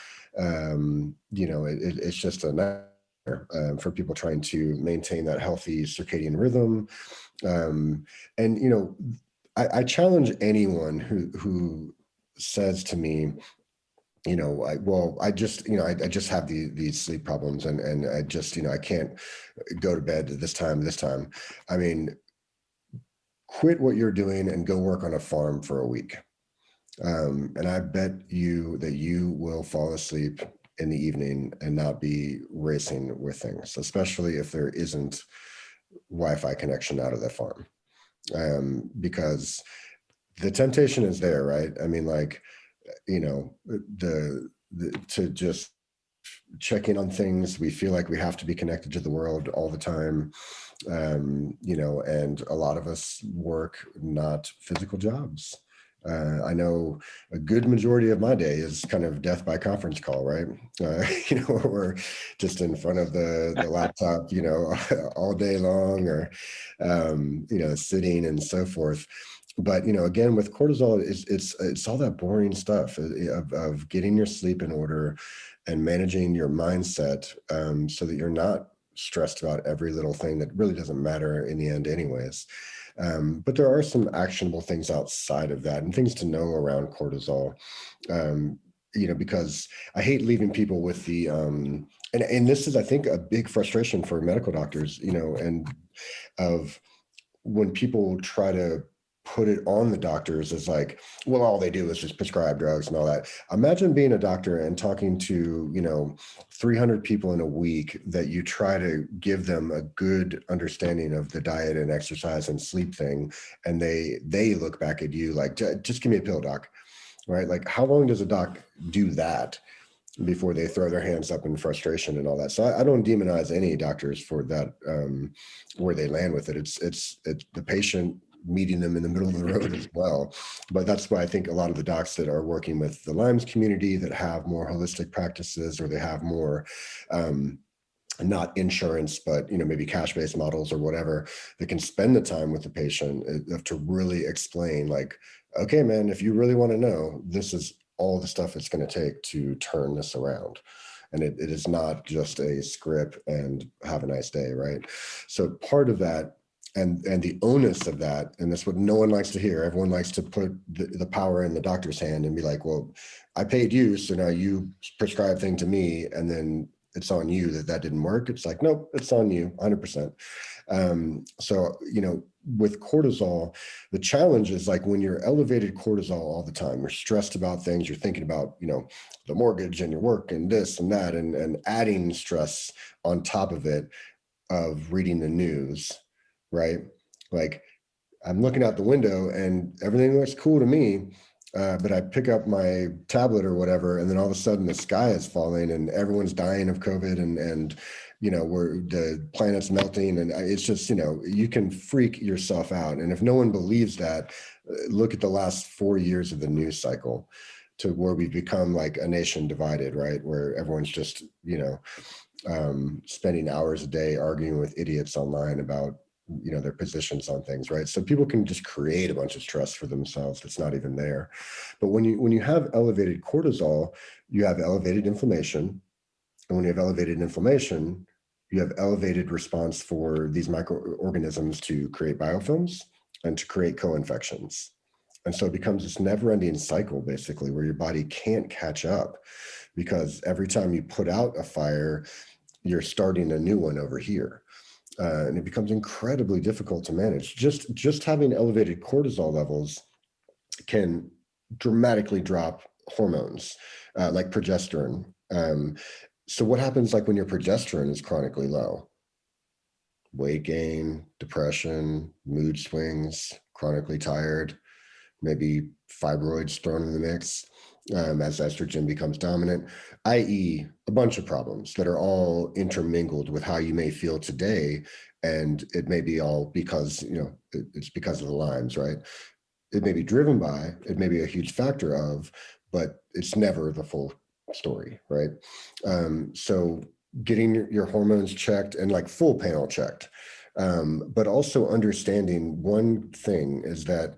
it's just a nightmare for people trying to maintain that healthy circadian rhythm. And I challenge anyone who says to me, I just have these sleep problems, and I just, I can't go to bed at this time. I mean, quit what you're doing and go work on a farm for a week. And I bet you that you will fall asleep in the evening and not be racing with things, especially if there isn't Wi-Fi connection out of the farm. Because the temptation is there, right? I mean, like, the to just check in on things. We feel like we have to be connected to the world all the time. And a lot of us work not physical jobs. I know a good majority of my day is kind of death by conference call, right? Or just in front of the laptop, all day long, or, sitting and so forth. But again, with cortisol, it's all that boring stuff of getting your sleep in order and managing your mindset, so that you're not stressed about every little thing that really doesn't matter in the end anyways. But there are some actionable things outside of that and things to know around cortisol, because I hate leaving people with the, and this is, I think, a big frustration for medical doctors, and of when people try to put it on the doctors as like, well, all they do is just prescribe drugs and all that. Imagine being a doctor and talking to, 300 people in a week that you try to give them a good understanding of the diet and exercise and sleep thing. And they look back at you like, just give me a pill, doc, right? Like, how long does a doc do that before they throw their hands up in frustration and all that? So I don't demonize any doctors for that, where they land with it. It's the patient meeting them in the middle of the road as well. But that's why I think a lot of the docs that are working with the Lyme's community that have more holistic practices, or they have more, not insurance, but maybe cash-based models or whatever, that can spend the time with the patient to really explain, like, okay, man, if you really want to know, this is all the stuff it's going to take to turn this around. And it is not just a script and have a nice day, right? So part of that, and the onus of that, and that's what no one likes to hear. Everyone likes to put the power in the doctor's hand and be like, well, I paid you, so now you prescribe thing to me, and then it's on you that didn't work. It's like, nope, it's on you 100%. So, with cortisol, the challenge is like when you're elevated cortisol all the time, you're stressed about things, you're thinking about, the mortgage and your work and this and that, and adding stress on top of it, of reading the news, right? Like, I'm looking out the window and everything looks cool to me, but I pick up my tablet or whatever, and then all of a sudden the sky is falling and everyone's dying of COVID, and where the planet's melting, and it's just, you can freak yourself out. And if no one believes that, look at the last 4 years of the news cycle, to where we've become like a nation divided, right? Where everyone's just, spending hours a day arguing with idiots online about their positions on things, right? So people can just create a bunch of stress for themselves that's not even there. But when you have elevated cortisol, you have elevated inflammation, and when you have elevated inflammation, you have elevated response for these microorganisms to create biofilms and to create co-infections. And so it becomes this never-ending cycle, basically, where your body can't catch up, because every time you put out a fire, you're starting a new one over here. and it becomes incredibly difficult to manage. Just having elevated cortisol levels can dramatically drop hormones like progesterone. So what happens like when your progesterone is chronically low? Weight gain, depression, mood swings, chronically tired, maybe fibroids thrown in the mix as estrogen becomes dominant, i.e., a bunch of problems that are all intermingled with how you may feel today. And it may be all because, it's because of the Lymes, right? It may be driven by, it may be a huge factor of, but it's never the full story, right? So getting your hormones checked and like full panel checked, but also understanding one thing is that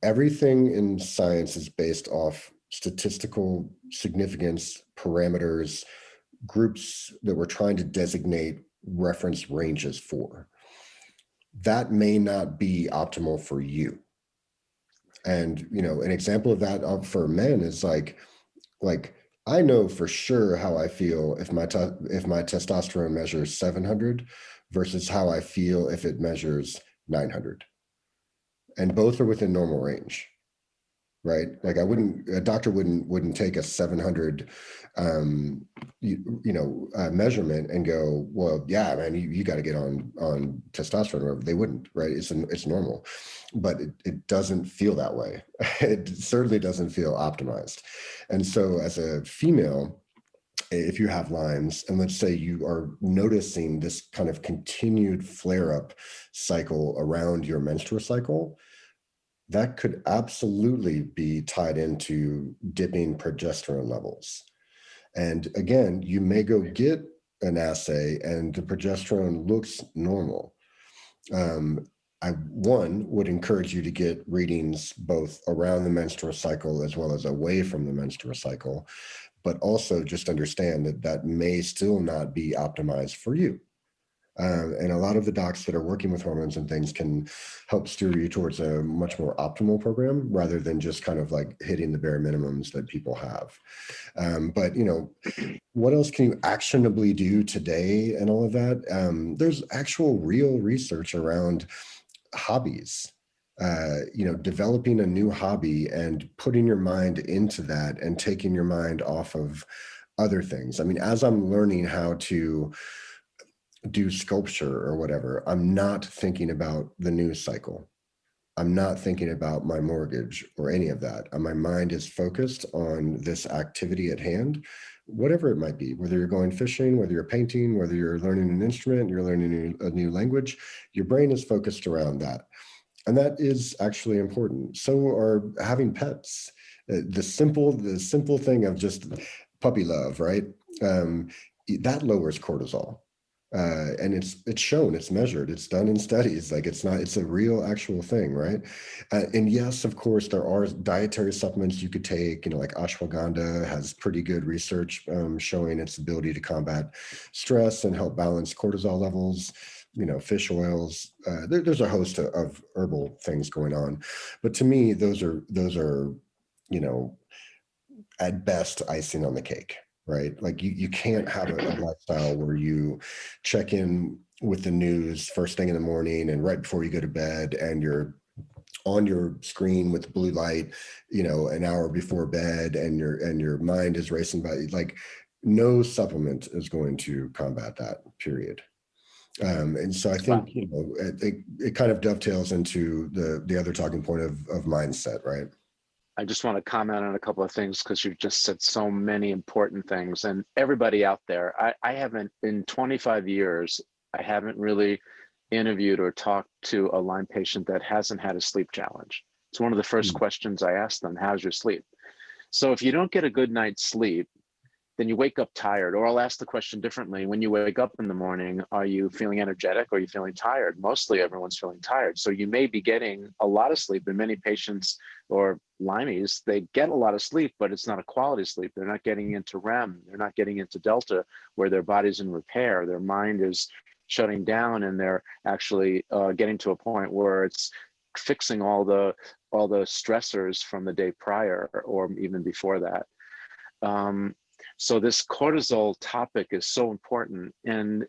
everything in science is based off statistical significance parameters, groups that we're trying to designate reference ranges for. That may not be optimal for you. And, an example of that for men is like I know for sure how I feel if my testosterone measures 700 versus how I feel if it measures 900. And both are within normal range, right? Like a doctor wouldn't take a 700 measurement and go, well, yeah, man, you got to get on testosterone, or they wouldn't, right? It's normal, but it doesn't feel that way. It certainly doesn't feel optimized. And so as a female, if you have Lyme's, and let's say you are noticing this kind of continued flare-up cycle around your menstrual cycle, that could absolutely be tied into dipping progesterone levels. And again, you may go get an assay and the progesterone looks normal. I would encourage you to get readings both around the menstrual cycle as well as away from the menstrual cycle, but also just understand that may still not be optimized for you. And a lot of the docs that are working with hormones and things can help steer you towards a much more optimal program rather than just kind of like hitting the bare minimums that people have. But, what else can you actionably do today and all of that? There's actual real research around hobbies. Developing a new hobby and putting your mind into that and taking your mind off of other things. I mean, as I'm learning how to do sculpture or whatever, I'm not thinking about the news cycle. I'm not thinking about my mortgage or any of that. My mind is focused on this activity at hand, whatever it might be, whether you're going fishing, whether you're painting, whether you're learning an instrument, you're learning a new language, your brain is focused around that. And that is actually important. So are having pets. The simple thing of just puppy love, right? That lowers cortisol. And it's shown, it's measured, it's done in studies. Like it's a real actual thing, right? And yes, of course, there are dietary supplements you could take, like ashwagandha has pretty good research showing its ability to combat stress and help balance cortisol levels. Fish oils, there's a host of herbal things going on. But to me, those are, at best icing on the cake, right? Like you can't have a lifestyle where you check in with the news first thing in the morning and right before you go to bed, and you're on your screen with blue light, an hour before bed, and your mind is racing by. Like no supplement is going to combat that, period. And so I think, it kind of dovetails into the other talking point of mindset, right? I just want to comment on a couple of things because you've just said so many important things. And everybody out there, I haven't, in 25 years, I haven't really interviewed or talked to a Lyme patient that hasn't had a sleep challenge. It's one of the first questions I ask them: how's your sleep? So if you don't get a good night's sleep, then you wake up tired. Or I'll ask the question differently: when you wake up in the morning, are you feeling energetic or are you feeling tired? Mostly everyone's feeling tired. So you may be getting a lot of sleep. And many patients or Lymies, they get a lot of sleep, but it's not a quality sleep. They're not getting into REM. They're not getting into Delta, where their body's in repair. Their mind is shutting down, and they're actually getting to a point where it's fixing all the stressors from the day prior or even before that. So this cortisol topic is so important. And,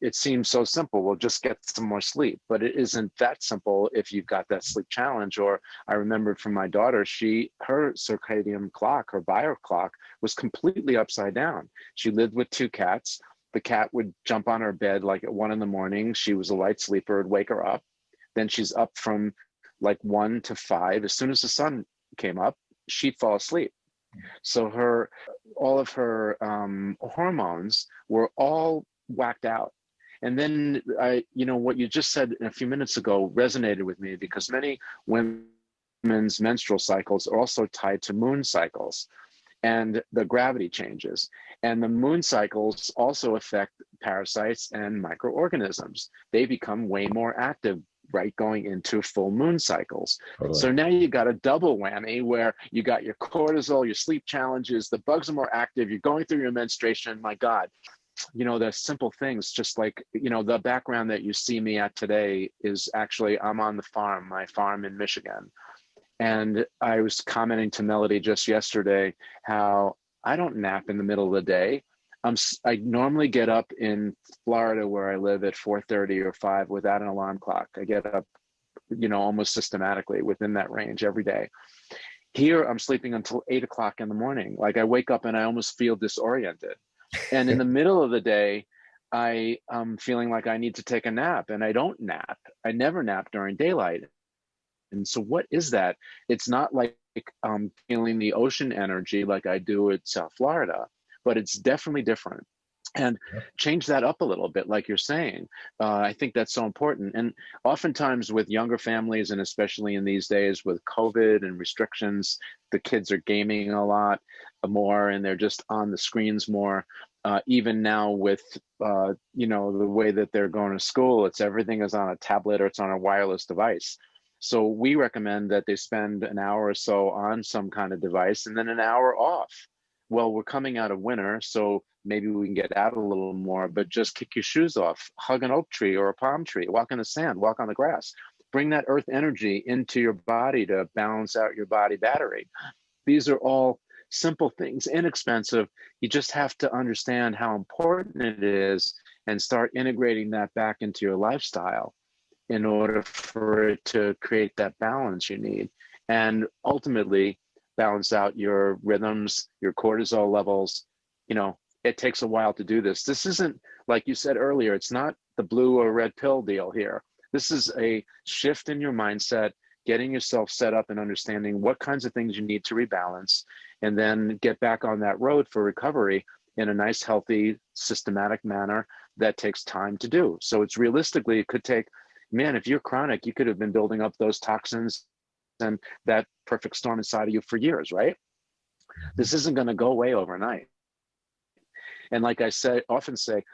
it seems so simple. Well, just get some more sleep, but it isn't that simple if you've got that sleep challenge. Or I remembered from my daughter, her circadian clock, her bio clock was completely upside down. She lived with two cats. The cat would jump on her bed like at 1 a.m. She was a light sleeper, it'd wake her up. Then she's up from like 1 to 5. As soon as the sun came up, she'd fall asleep. So all of her hormones were all whacked out. And then what you just said a few minutes ago resonated with me, because many women's menstrual cycles are also tied to moon cycles and the gravity changes. And the moon cycles also affect parasites and microorganisms. They become way more active right going into full moon cycles. Totally. So now you got a double whammy where you got your cortisol, your sleep challenges, the bugs are more active, you're going through your menstruation. My God, the simple things, just like, the background that you see me at today is actually, I'm on my farm in Michigan. And I was commenting to Melody just yesterday how I don't nap in the middle of the day. I normally get up in Florida where I live at 4:30 or 5 without an alarm clock. I get up, almost systematically within that range every day. Here, I'm sleeping until 8 o'clock in the morning. Like, I wake up and I almost feel disoriented. And in the middle of the day, I am feeling like I need to take a nap, and I don't nap. I never nap during daylight. And so what is that? It's not like feeling the ocean energy like I do at South Florida, but it's definitely different. And change that up a little bit, like you're saying. I think that's so important. And oftentimes with younger families, and especially in these days with COVID and restrictions, the kids are gaming a lot more, and they're just on the screens more. Even now with, the way that they're going to school, everything is on a tablet or it's on a wireless device. So we recommend that they spend an hour or so on some kind of device and then an hour off. Well, we're coming out of winter, so maybe we can get out a little more, but just kick your shoes off, hug an oak tree or a palm tree, walk in the sand, walk on the grass, bring that earth energy into your body to balance out your body battery. These are all simple things, inexpensive. You just have to understand how important it is and start integrating that back into your lifestyle in order for it to create that balance you need, and ultimately balance out your rhythms, your cortisol levels. It takes a while to do this. This isn't, like you said earlier, it's not the blue or red pill deal here. This is a shift in your mindset, getting yourself set up and understanding what kinds of things you need to rebalance, and then get back on that road for recovery in a nice, healthy, systematic manner that takes time to do. So it's realistically, it could take, man, if you're chronic, you could have been building up those toxins and that perfect storm inside of you for years, right? This isn't going to go away overnight. And like I often say,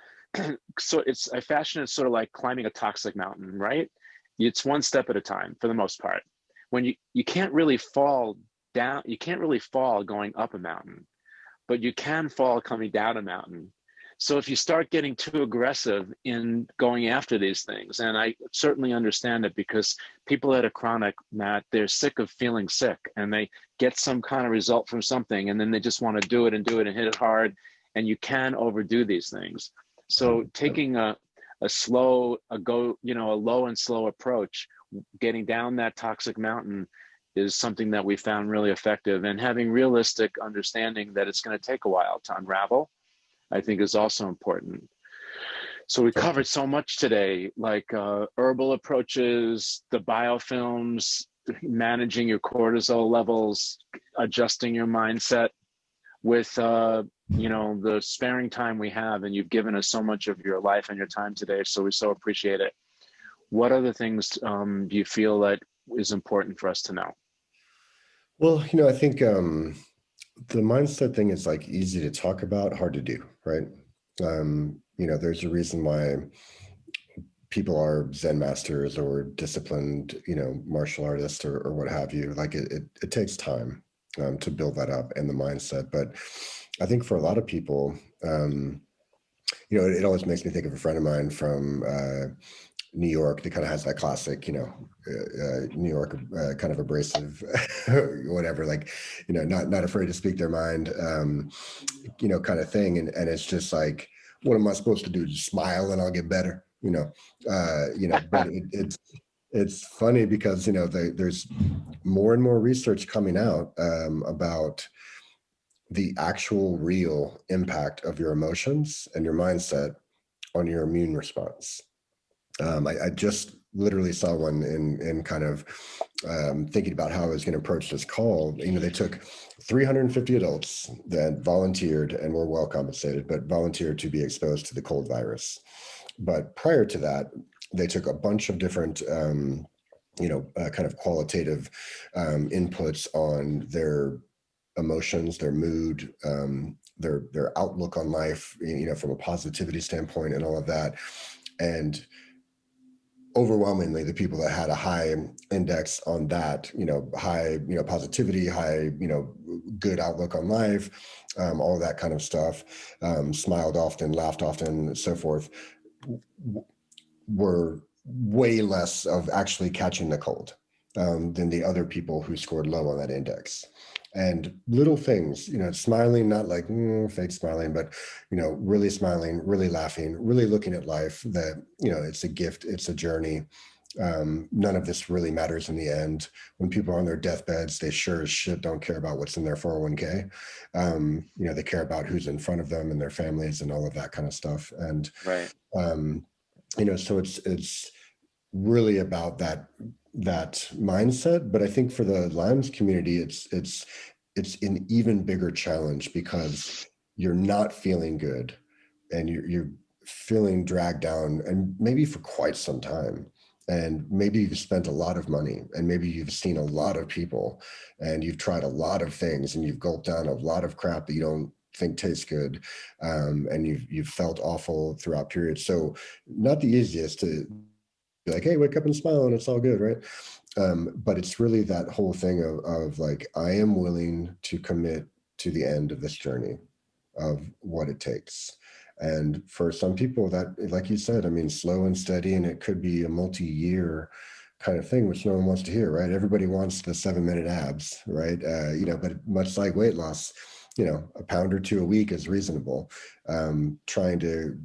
so I fashion it sort of like climbing a toxic mountain, right? It's one step at a time for the most part. When you can't really fall down, you can't really fall going up a mountain, but you can fall coming down a mountain. So if you start getting too aggressive in going after these things, and I certainly understand it, because people that are chronic, Matt, they're sick of feeling sick, and they get some kind of result from something, and then they just want to do it and hit it hard, and you can overdo these things. So taking a low and slow approach, getting down that toxic mountain, is something that we found really effective, and having realistic understanding that it's going to take a while to unravel, I think, is also important. So we covered so much today, like herbal approaches, the biofilms, managing your cortisol levels, adjusting your mindset with, the sparing time we have. And you've given us so much of your life and your time today, so we so appreciate it. What other things do you feel that is important for us to know? Well, I think the mindset thing is like easy to talk about, hard to do, right? There's a reason why people are Zen masters or disciplined, martial artists or what have you. Like it takes time to build that up and the mindset. But I think for a lot of people, it always makes me think of a friend of mine from New York that kind of has that classic, New York kind of abrasive, whatever, like, not afraid to speak their mind, kind of thing. And it's just like, what am I supposed to do? Just smile and I'll get better, but it's funny because, there's more and more research coming out about the actual real impact of your emotions and your mindset on your immune response. I just literally saw one in kind of thinking about how I was going to approach this call. They took 350 adults that volunteered and were well compensated, but volunteered to be exposed to the cold virus. But prior to that, they took a bunch of different kind of qualitative inputs on their emotions, their mood, their outlook on life, from a positivity standpoint and all of that. And overwhelmingly, the people that had a high index on that, high, positivity, high, good outlook on life, all of that kind of stuff, smiled often, laughed often, so forth, were way less of actually catching the cold than the other people who scored low on that index. And little things, smiling, not like fake smiling, but, really smiling, really laughing, really looking at life, that, it's a gift, it's a journey. None of this really matters in the end. When people are on their deathbeds, they sure as shit don't care about what's in their 401k. They care about who's in front of them and their families and all of that kind of stuff. And, Right. so it's really about that mindset. But I think for the Lyme's community, it's an even bigger challenge because you're not feeling good and you're feeling dragged down, and maybe for quite some time. And maybe you've spent a lot of money, and maybe you've seen a lot of people, and you've tried a lot of things, and you've gulped down a lot of crap that you don't think tastes good, and you've felt awful throughout periods. So not the easiest to be like, hey, wake up and smile and it's all good, right? But it's really that whole thing of like, I am willing to commit to the end of this journey of what it takes. And for some people that, like you said, I mean, slow and steady, and it could be a multi-year kind of thing, which no one wants to hear, right? Everybody wants the 7-minute abs, right? But much like weight loss, a pound or two a week is reasonable. Trying to,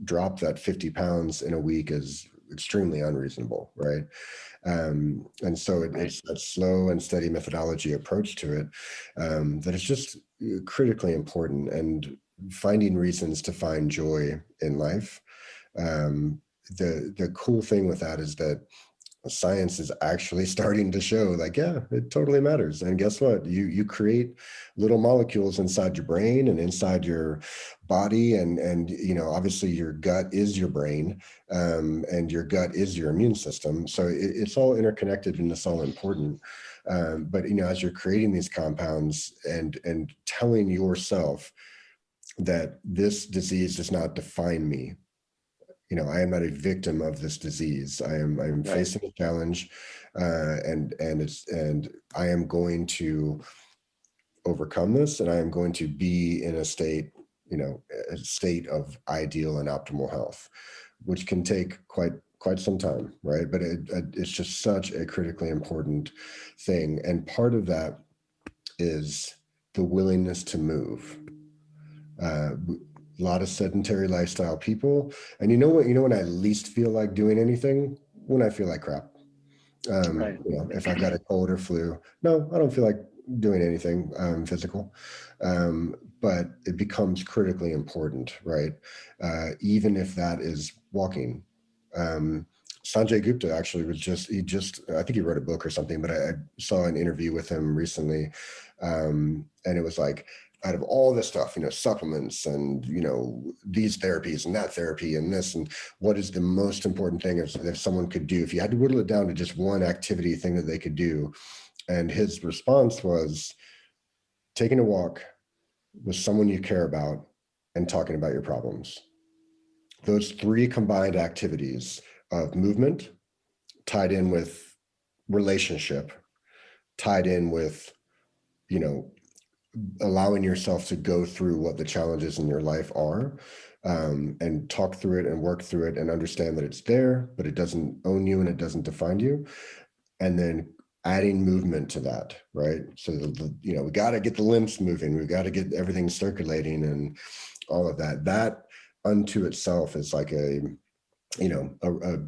drop that 50 pounds in a week is extremely unreasonable, right? And so it's a slow and steady methodology approach to it that is just critically important, and finding reasons to find joy in life. The cool thing with that is that science is actually starting to show like, yeah, it totally matters. And guess what? You create little molecules inside your brain and inside your body. And obviously your gut is your brain, and your gut is your immune system. So it's all interconnected and it's all important. But, as you're creating these compounds and telling yourself that this disease does not define me, I am not a victim of this disease. I'm Right. facing a challenge, and I am going to overcome this, and I am going to be in a state of ideal and optimal health, which can take quite some time, right? But it's just such a critically important thing, and part of that is the willingness to move. A lot of sedentary lifestyle people. And when I least feel like doing anything? When I feel like crap. Right. If I've got a cold or flu, no, I don't feel like doing anything physical. But it becomes critically important, right? Even if that is walking. Sanjay Gupta actually I think he wrote a book or something, but I saw an interview with him recently. And it was like, out of all this stuff, supplements and, these therapies and that therapy and this, and what is the most important thing if someone could do, if you had to whittle it down to just one activity thing that they could do. And his response was taking a walk with someone you care about and talking about your problems. Those three combined activities of movement tied in with relationship, tied in with, allowing yourself to go through what the challenges in your life are, and talk through it and work through it and understand that it's there, but it doesn't own you and it doesn't define you. And then adding movement to that, right? So, we got to get the limbs moving. We got to get everything circulating and all of that. That unto itself is like a, you know,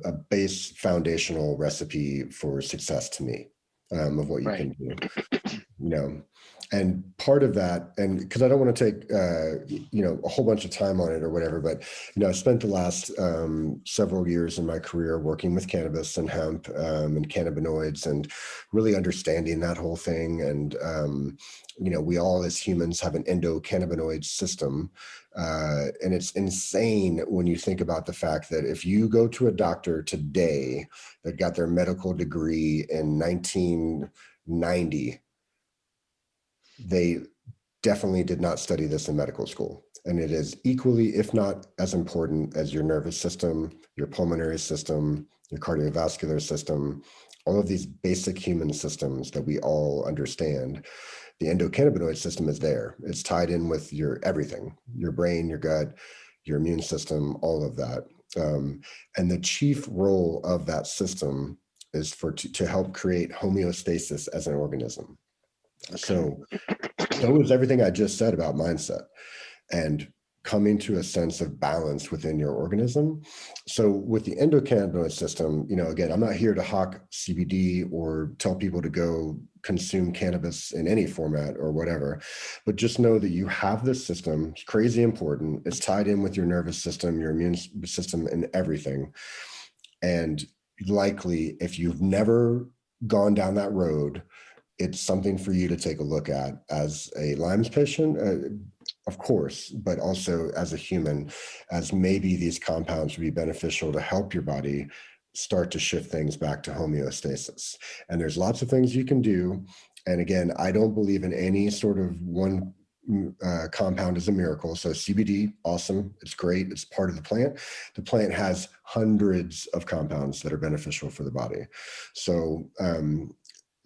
a base foundational recipe for success to me, of what you Right. can do, you know. And part of that, and because I don't want to take, you know, a whole bunch of time on it or whatever, but, you know, I spent the last several years in my career working with cannabis and hemp, and cannabinoids, and really understanding that whole thing. And, you know, we all as humans have an endocannabinoid system. And it's insane when you think about the fact that if you go to a doctor today that got their medical degree in 1990, they definitely did not study this in medical school. And it is equally, if not as important as your nervous system, your pulmonary system, your cardiovascular system, all of these basic human systems that we all understand. The endocannabinoid system is there. It's tied in with your everything, your brain, your gut, your immune system, all of that. And the chief role of that system is to help create homeostasis as an organism. Okay. So is everything I just said about mindset and coming to a sense of balance within your organism. So with the endocannabinoid system, you know, again, I'm not here to hawk CBD or tell people to go consume cannabis in any format or whatever, but just know that you have this system. It's crazy important. It's tied in with your nervous system, your immune system, and everything. And likely, if you've never gone down that road, it's something for you to take a look at as a Lyme's patient, of course, but also as a human, as maybe these compounds would be beneficial to help your body start to shift things back to homeostasis. And there's lots of things you can do. And again, I don't believe in any sort of one compound is a miracle. So CBD, awesome. It's great. It's part of the plant. The plant has hundreds of compounds that are beneficial for the body. So,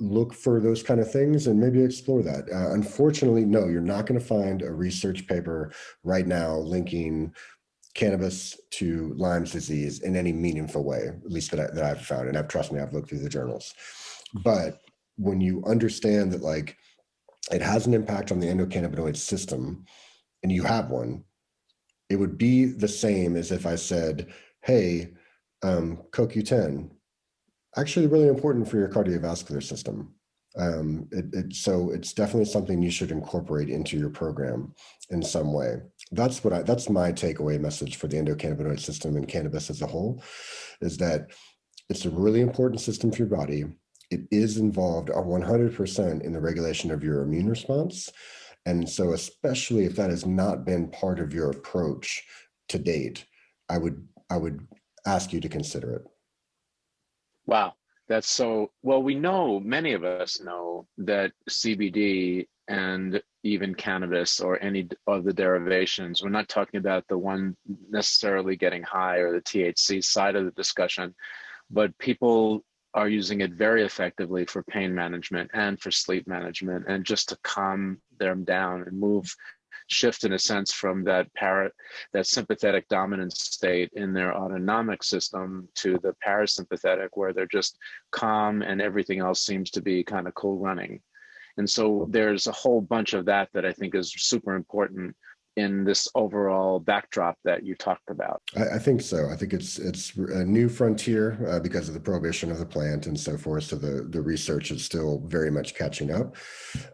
look for those kind of things and maybe explore that. Unfortunately, no, you're not going to find a research paper right now linking cannabis to Lyme's disease in any meaningful way, at least that I've found. And trust me, I've looked through the journals. But when you understand that, like, it has an impact on the endocannabinoid system, and you have one, it would be the same as if I said, hey, CoQ10, actually really important for your cardiovascular system. So it's definitely something you should incorporate into your program in some way. That's my takeaway message for the endocannabinoid system and cannabis as a whole, is that it's a really important system for your body. It is involved 100% in the regulation of your immune response. And so, especially if that has not been part of your approach to date, I would ask you to consider it. Wow. That's so well. We know, many of us know that CBD and even cannabis or any of the derivations, we're not talking about the one necessarily getting high or the THC side of the discussion, but people are using it very effectively for pain management and for sleep management and just to calm them down and shift in a sense from that sympathetic dominant state in their autonomic system to the parasympathetic, where they're just calm and everything else seems to be kind of cool running. And so there's a whole bunch of that I think is super important in this overall backdrop that you talked about. I think so. I think it's a new frontier because of the prohibition of the plant and so forth. So the research is still very much catching up.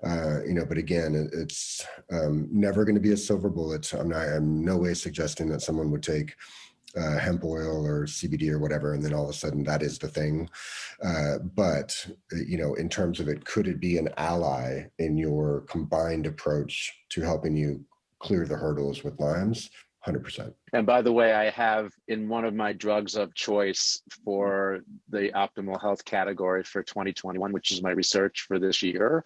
But again, it's never going to be a silver bullet. I'm no way suggesting that someone would take hemp oil or CBD or whatever, and then all of a sudden that is the thing. But in terms of it, could it be an ally in your combined approach to helping you clear the hurdles with Lyme's? 100%. And by the way, I have in one of my drugs of choice for the optimal health category for 2021, which is my research for this year,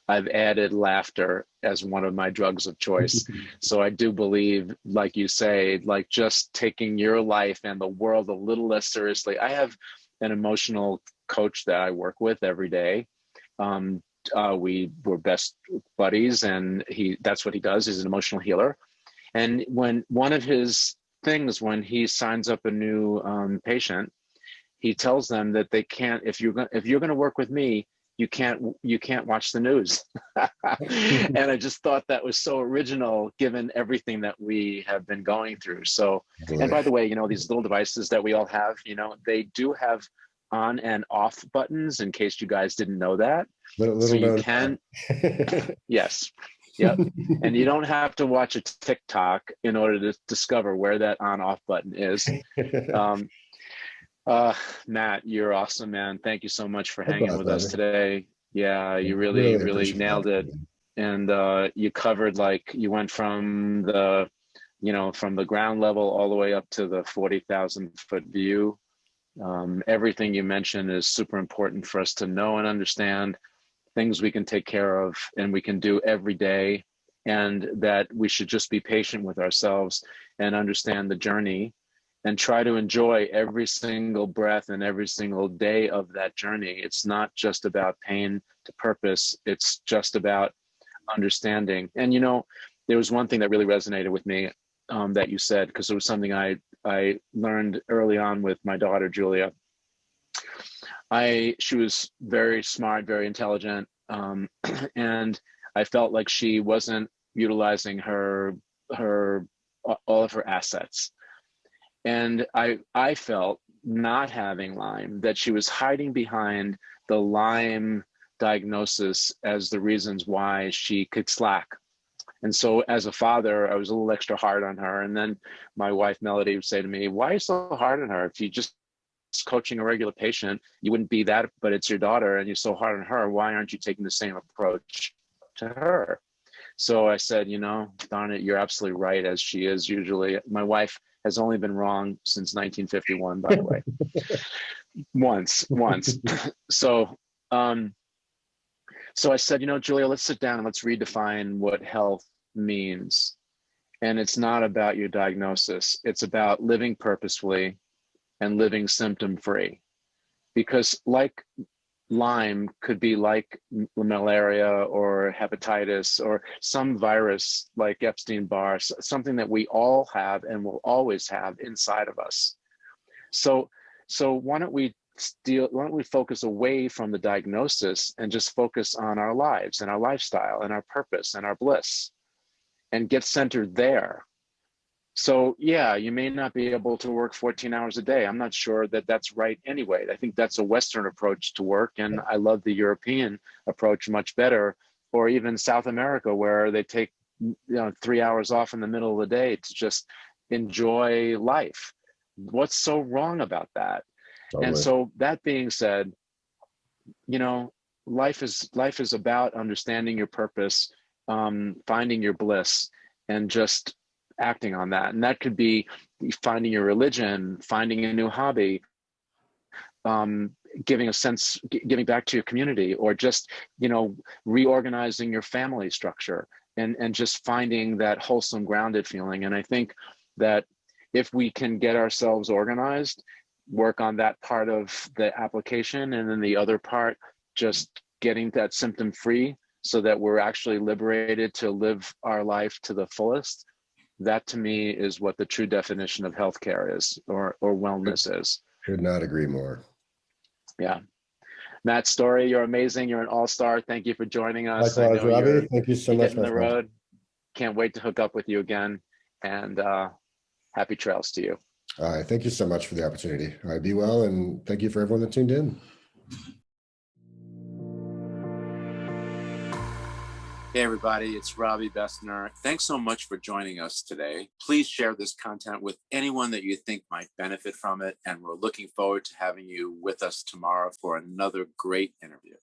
I've added laughter as one of my drugs of choice. So I do believe, like you say, like just taking your life and the world a little less seriously. I have an emotional coach that I work with every day. We were best buddies, and that's what he does. He's an emotional healer. And when one of his things, when he signs up a new patient, he tells them that they can't, if you're going to work with me, you can't watch the news. And I just thought that was so original given everything that we have been going through. So, and by the way, you know, these little devices that we all have, you know, they do have on and off buttons in case you guys didn't know that. So you can, yes. Yep. And you don't have to watch a TikTok in order to discover where that on off button is. Matt, you're awesome, man. Thank you so much for hanging with us today. Yeah, you really nailed it. And you covered, like, you went from the, you know, from the ground level all the way up to the 40,000 foot view. Everything you mentioned is super important for us to know and understand, things we can take care of and we can do every day, and that we should just be patient with ourselves and understand the journey and try to enjoy every single breath and every single day of that journey. It's not just about pain to purpose. It's just about understanding. And, you know, there was one thing that really resonated with me that you said, because it was something I learned early on with my daughter, Julia. She was very smart, very intelligent. And I felt like she wasn't utilizing all of her assets. And I felt, not having Lyme, that she was hiding behind the Lyme diagnosis as the reasons why she could slack. And so as a father, I was a little extra hard on her. And then my wife, Melody, would say to me, why are you so hard on her? If you just coaching a regular patient, you wouldn't be that, but it's your daughter and you're so hard on her. Why aren't you taking the same approach to her? So I said, you know, darn it, you're absolutely right, as she is usually. My wife has only been wrong since 1951, by the way. Once. So, so I said, you know, Julia, let's sit down and let's redefine what health means. And it's not about your diagnosis. It's about living purposefully and living symptom-free. Because like Lyme could be like malaria or hepatitis or some virus like Epstein-Barr, something that we all have and will always have inside of us. So why don't we focus away from the diagnosis and just focus on our lives and our lifestyle and our purpose and our bliss and get centered there. So yeah, you may not be able to work 14 hours a day. I'm not sure that that's right anyway. I think that's a Western approach to work. And I love the European approach much better, or even South America, where they take 3 hours off in the middle of the day to just enjoy life. What's so wrong about that? Totally. And so that being said, you know, life is about understanding your purpose, finding your bliss, and just acting on that. And that could be finding your religion, finding a new hobby, giving back to your community, or just, you know, reorganizing your family structure and just finding that wholesome, grounded feeling. And I think that if we can get ourselves organized, work on that part of the application, and then the other part, just getting that symptom free so that we're actually liberated to live our life to the fullest, that to me is what the true definition of healthcare is, or wellness is. Could not agree more. Yeah. Matt Storey, you're amazing. You're an all-star. Thank you for joining us. Likewise, Robbie. Thank you so much. On the road. Can't wait to hook up with you again. And happy trails to you. All right. Thank you so much for the opportunity. All right. Be well. And thank you for everyone that tuned in. Hey everybody, it's Robbie Bessner. Thanks so much for joining us today. Please share this content with anyone that you think might benefit from it, and we're looking forward to having you with us tomorrow for another great interview.